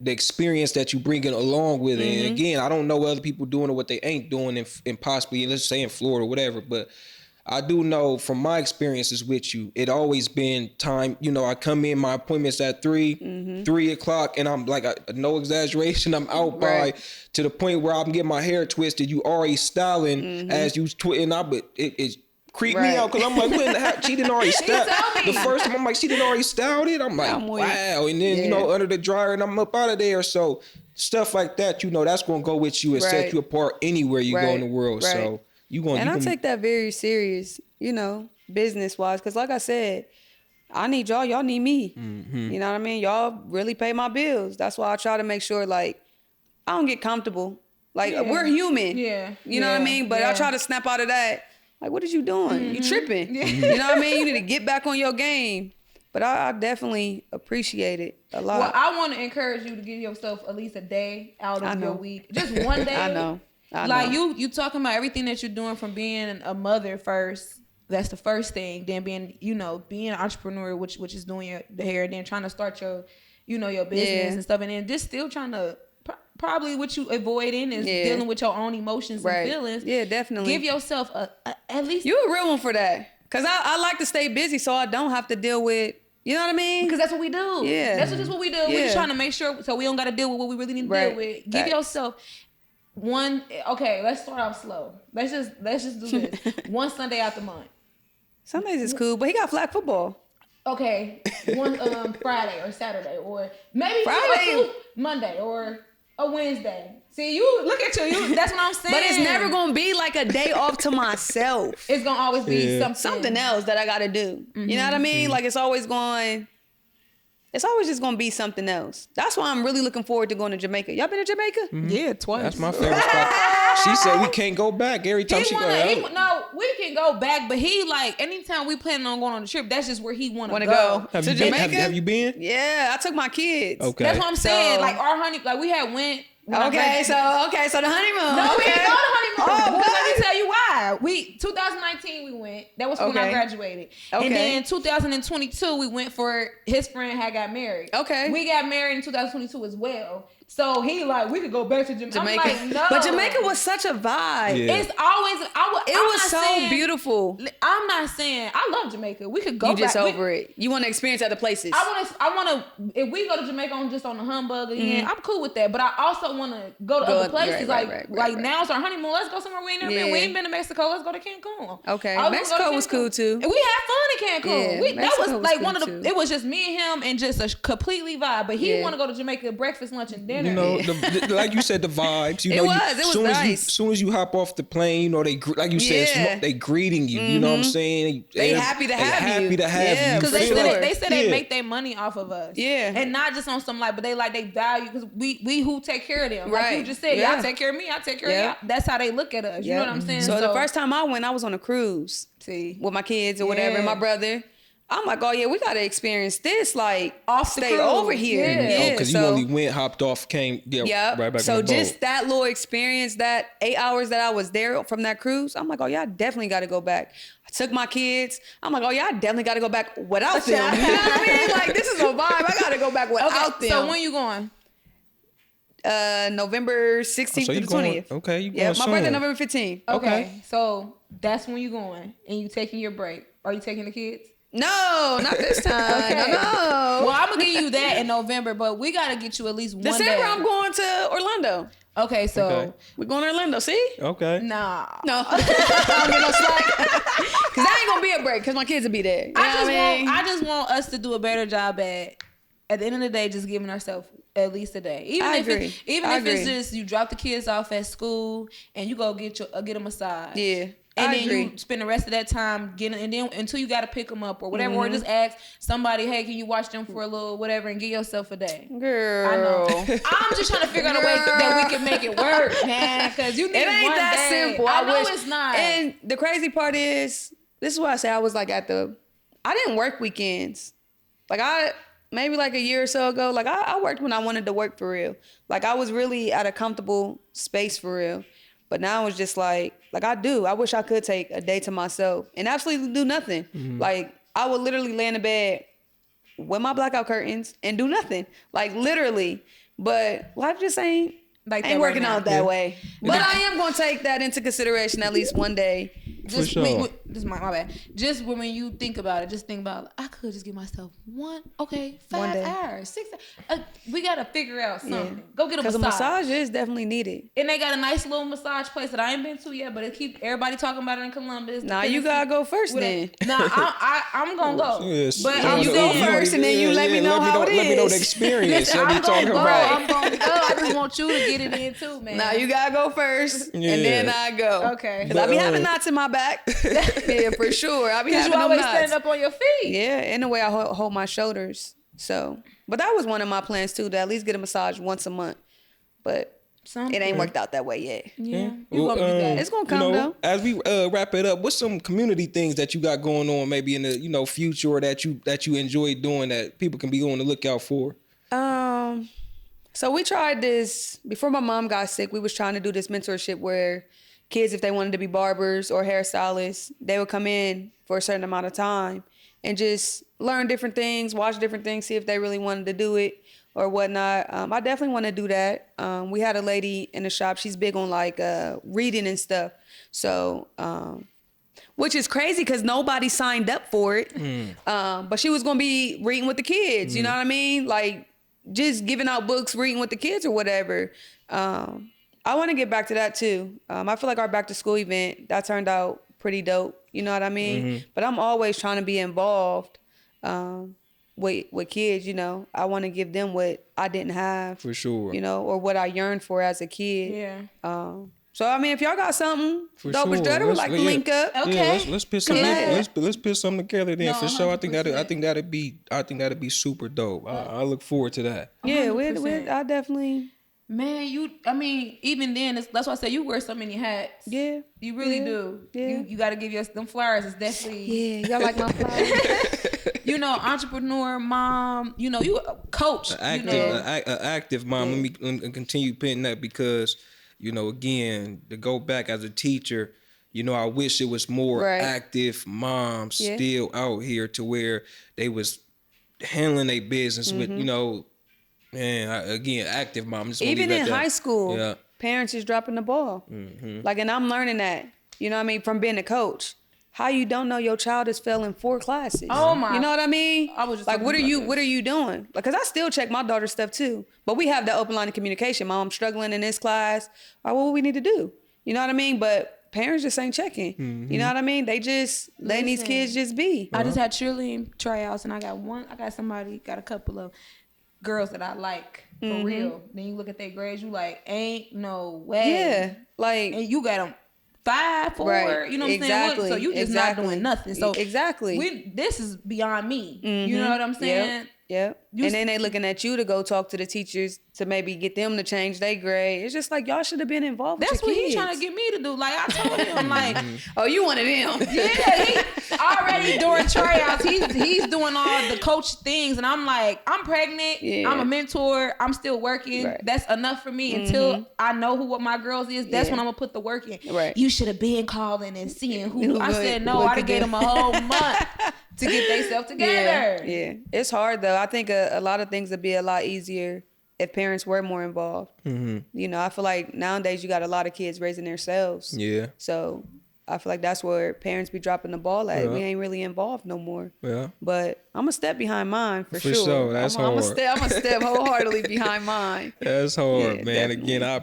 the experience that you bring it along with it. And again, I don't know what other people doing or what they ain't doing and possibly, let's say in Florida or whatever, but I do know from my experiences with you, it always been time, I come in, my appointment's at 3 o'clock, and I'm like, no exaggeration, I'm out by to the point where I'm getting my hair twisted. You already styling as you twitting up, but it creeped me out because I'm like, what in the heck? She didn't already style the first time. I'm like, she didn't already styled it. I'm like, wow. And then, under the dryer and I'm up out of there. So stuff like that, that's going to go with you and set you apart anywhere you go in the world. So I take that very serious, business wise. Because like I said, I need y'all. Y'all need me. You know what I mean? Y'all really pay my bills. That's why I try to make sure I don't get comfortable. We're human. Yeah. You know what I mean? But I try to snap out of that. Like, what is you doing? You tripping. You know what I mean? You need to get back on your game. But I definitely appreciate it a lot. Well, I want to encourage you to give yourself at least a day out of your week. Just one day. I know. You talking about everything that you're doing from being a mother first. That's the first thing. Then being an entrepreneur, which is doing the hair. Then trying to start your business and stuff. And then just still trying to... Probably what you avoiding is dealing with your own emotions and feelings. Yeah, definitely. Give yourself at least... You a real one for that. Because I like to stay busy so I don't have to deal with... You know what I mean? Because that's what we do. Yeah. That's just what we do. Yeah. We're just trying to make sure so we don't got to deal with what we really need to deal with. Give yourself one... Okay, let's start off slow. Let's just do this. One Sunday out the month. Sundays is cool, but he got flag football. Okay. One Friday or Saturday or maybe Friday. Monday or... a Wednesday. See, you look at you. That's what I'm saying. But it's never gonna be like a day off to myself. It's gonna always be something else that I gotta do. You know what I mean? Like it's always just gonna be something else. That's why I'm really looking forward to going to Jamaica. Y'all been to Jamaica? Yeah, twice. That's my favorite spot. She said we can't go back every time she goes. No, we can go back, but he like anytime we planning on going on the trip, that's just where he want to go. Have to you Jamaica? Have you been? Yeah, I took my kids. Okay, that's what I'm saying. Like our honey, like we had went. Okay, so the honeymoon. No, we okay. didn't go to honeymoon. Oh, let me tell you why. 2019 we went. That was when I graduated. Okay. And then 2022 we went for his friend had got married. Okay. We got married in 2022 as well. So he like we could go back to Jamaica. I'm like, no. But Jamaica was such a vibe. Yeah. It's always it was so beautiful. I'm not saying I love Jamaica. We could go. You just over it. You want to experience other places. I want to. If we go to Jamaica just on the humbug again, I'm cool with that. But I also want to go to other places. Like now it's our honeymoon. Let's go somewhere we ain't never been. We ain't been to Mexico. Let's go to Cancun. Okay, Mexico was cool too. And we had fun in Cancun. Yeah, that was like cool one of the. Too. It was just me and him and just a completely vibe. But he want to go to Jamaica breakfast, lunch, and dinner. You know, like you said, the vibes. You know, it was nice. As soon as you hop off the plane, you know they like you said, they greeting you. You know what I'm saying? They happy to have you. Because they said they make their money off of us. Yeah, and not just on some but they value because we who take care of them. Right. Like you just said, y'all take care of me, I take care of y'all. That's how they look at us. You know what I'm saying? So the first time I went, I was on a cruise. With my kids or whatever, and my brother. I'm like, oh yeah, we gotta experience this. Like, stay over here. Yeah, because you only went, hopped off, came, right back. So on the just boat. that little experience, that 8 hours that I was there from that cruise, I'm like, oh yeah, I definitely got to go back. I took my kids. I'm like, oh yeah, I definitely got to go back without them. You know what I mean? Like this is a vibe. I got to go back without them. So when you going? November 16th to the 20th. Okay, you going my soon. birthday November 15th. Okay, so that's when you going and you taking your break. Are you taking the kids? No, not this time. Okay. No. Well, I'm gonna give you that in November, but we gotta get you at least one day. December, I'm going to Orlando. Okay, so we're going to Orlando. See? Okay. Nah. No. I don't get no slack. Because that ain't gonna be a break. Because my kids will be there. You know I just want us to do a better job at the end of the day, just giving ourselves at least a day. Even if it's just you drop the kids off at school and you go get a massage. Yeah. And then you spend the rest of that time and then until you got to pick them up or whatever, or just ask somebody, hey, can you watch them for a little whatever and give yourself a day. Girl. I know. I'm just trying to figure out a way that we can make it work, man, because you need it ain't one that day. simple. I know it's not. And the crazy part is, this is why I say I was like I didn't work weekends. Like maybe like a year or so ago, like I worked when I wanted to work for real. Like I was really at a comfortable space for real. But now it's just like I wish I could take a day to myself and absolutely do nothing. Mm-hmm. Like I would literally lay in the bed with my blackout curtains and do nothing. Like literally. But life just ain't working out that way. But I am going to take that into consideration at least one day. Just for sure. This is my bad. Just when you think about it, just think about I could just give myself 5 hours, 6 hours. We gotta figure out something. Yeah. Go get a massage. Because a massage is definitely needed. And they got a nice little massage place that I ain't been to yet, but it keep everybody talking about it in Columbus. Nah, you gotta go first then. Nah, I'm gonna go. Yes. But you go first and then you let me know how it is. Let me know the experience. I'm gonna go. I'm gonna go. I just want you to get it in too, man. Nah, you gotta go first and then I go. Okay. Because I be having knots in my back. Yeah, for sure. I be having you always knots. stand up on your feet. Yeah, in the way I hold my shoulders. So, but that was one of my plans too, to at least get a massage once a month. But it ain't worked out that way yet. Yeah, it's gonna come though. As we wrap it up, what's some community things that you got going on, maybe in the future, or that you enjoy doing that people can be on the lookout for? So we tried this before my mom got sick. We was trying to do this mentorship where kids, if they wanted to be barbers or hairstylists, they would come in for a certain amount of time and just learn different things, watch different things, see if they really wanted to do it or whatnot. I definitely want to do that. We had a lady in the shop. She's big on reading and stuff. So, which is crazy because nobody signed up for it. But she was going to be reading with the kids. You know what I mean? Like just giving out books, reading with the kids or whatever. I want to get back to that too. I feel like our back to school event, that turned out pretty dope. You know what I mean? Mm-hmm. But I'm always trying to be involved. with kids, you know, I want to give them what I didn't have. For sure. You know, or what I yearned for as a kid. Yeah. So I mean, if y'all got something, For dope sure. would like to link up. Okay. Yeah, let's put something. Let's put something together then. For sure. I think that'd be super dope. I look forward to that. Yeah, I definitely. Man, even then, that's why I say you wear so many hats. Yeah. You really do. Yeah. You got to give us them flowers. It's definitely. Yeah, y'all like my flowers. You know, entrepreneur, mom. You know, you a coach. Active mom. Let me continue putting that because, you know, again, to go back as a teacher, you know, I wish it was more active moms still out here to where they was handling their business with, you know, active mom. Even in high school, parents is dropping the ball. Like, and I'm learning that, you know what I mean, from being a coach. How you don't know your child is failing 4 classes? Oh my! You know what I mean? I was just like, what are you doing? Because I still check my daughter's stuff too. But we have that open line of communication. Mom, I'm struggling in this class. All right, what we need to do? You know what I mean? But parents just ain't checking. You know what I mean? They just letting these kids just be. I just had cheerleading tryouts, and I got a couple of girls that I like for real. Then you look at their grades, you like, ain't no way. Yeah, like, and you got them 5, 4, you know what I'm saying? So you just not doing nothing. So this is beyond me. You know what I'm saying? Yep. And then they looking at you to go talk to the teachers to maybe get them to change their grade. It's just like, y'all should have been involved. That's with what your he's kids. trying to get me to do. Like, I told him, like, oh, you one of them. Yeah, he already during tryouts, he's doing all the coach things, and I'm like, I'm pregnant. Yeah. I'm a mentor. I'm still working. Right. That's enough for me until I know what my girls is. That's when I'm gonna put the work in. Right. You should have been calling and seeing who. I said no. I gave them a whole month to get themselves together. Yeah, it's hard though. I think a lot of things would be a lot easier if parents were more involved. You know, I feel like nowadays you got a lot of kids raising themselves. Yeah. So I feel like that's where parents be dropping the ball at. We ain't really involved no more. Yeah. But I'm gonna step behind mine for sure. Sure, that's hard. I'm gonna step wholeheartedly behind mine. That's hard, man. Definitely. Again,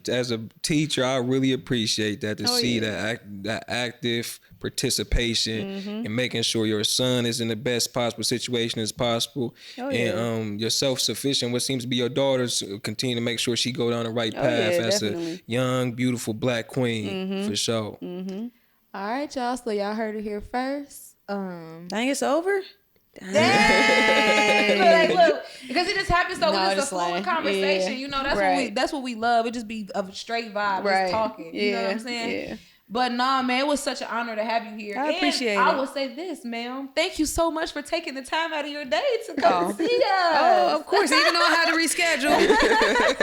as a teacher, I really appreciate that to see that active participation and making sure your son is in the best possible situation as possible, and you're self-sufficient. What seems to be your daughter's continue to make sure she go down the right path as a young, beautiful Black queen for sure. All right, y'all. So y'all heard it here first. Dang, it's over. Dang. Look, because it just happens so it's a fluid conversation. You know, that's what we love. It just be a straight vibe, just talking. You know what I'm saying? Yeah. But nah, man, it was such an honor to have you here. I appreciate it. I will say this, ma'am. Thank you so much for taking the time out of your day to come see us. Oh, of course. Even though I had to reschedule,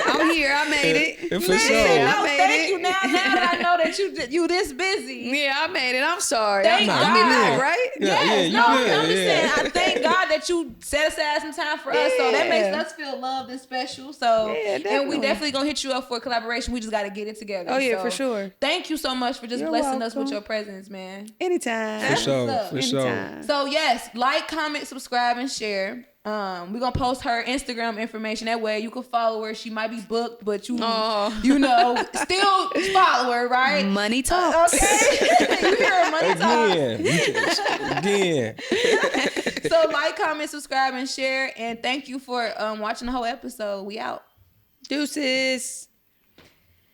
I'm here. I made it. For sure. Thank you. Now that I know that you this busy. Yeah, I made it. I'm sorry. Thank God. Back, right? Yes. I'm just saying. I thank God that you set aside some time for us. So that makes us feel loved and special. So and we definitely gonna hit you up for a collaboration. We just got to get it together. Oh yeah, for sure. Thank you so much for just blessing us with your presence, man. Anytime. For sure. So yes, like, comment, subscribe, and share. We're gonna post her Instagram information. That way you can follow her. She might be booked, but you know, still follow her, right? Money talks. Okay. You hear her, money talks. Again. So like, comment, subscribe, and share. And thank you for watching the whole episode. We out. Deuces.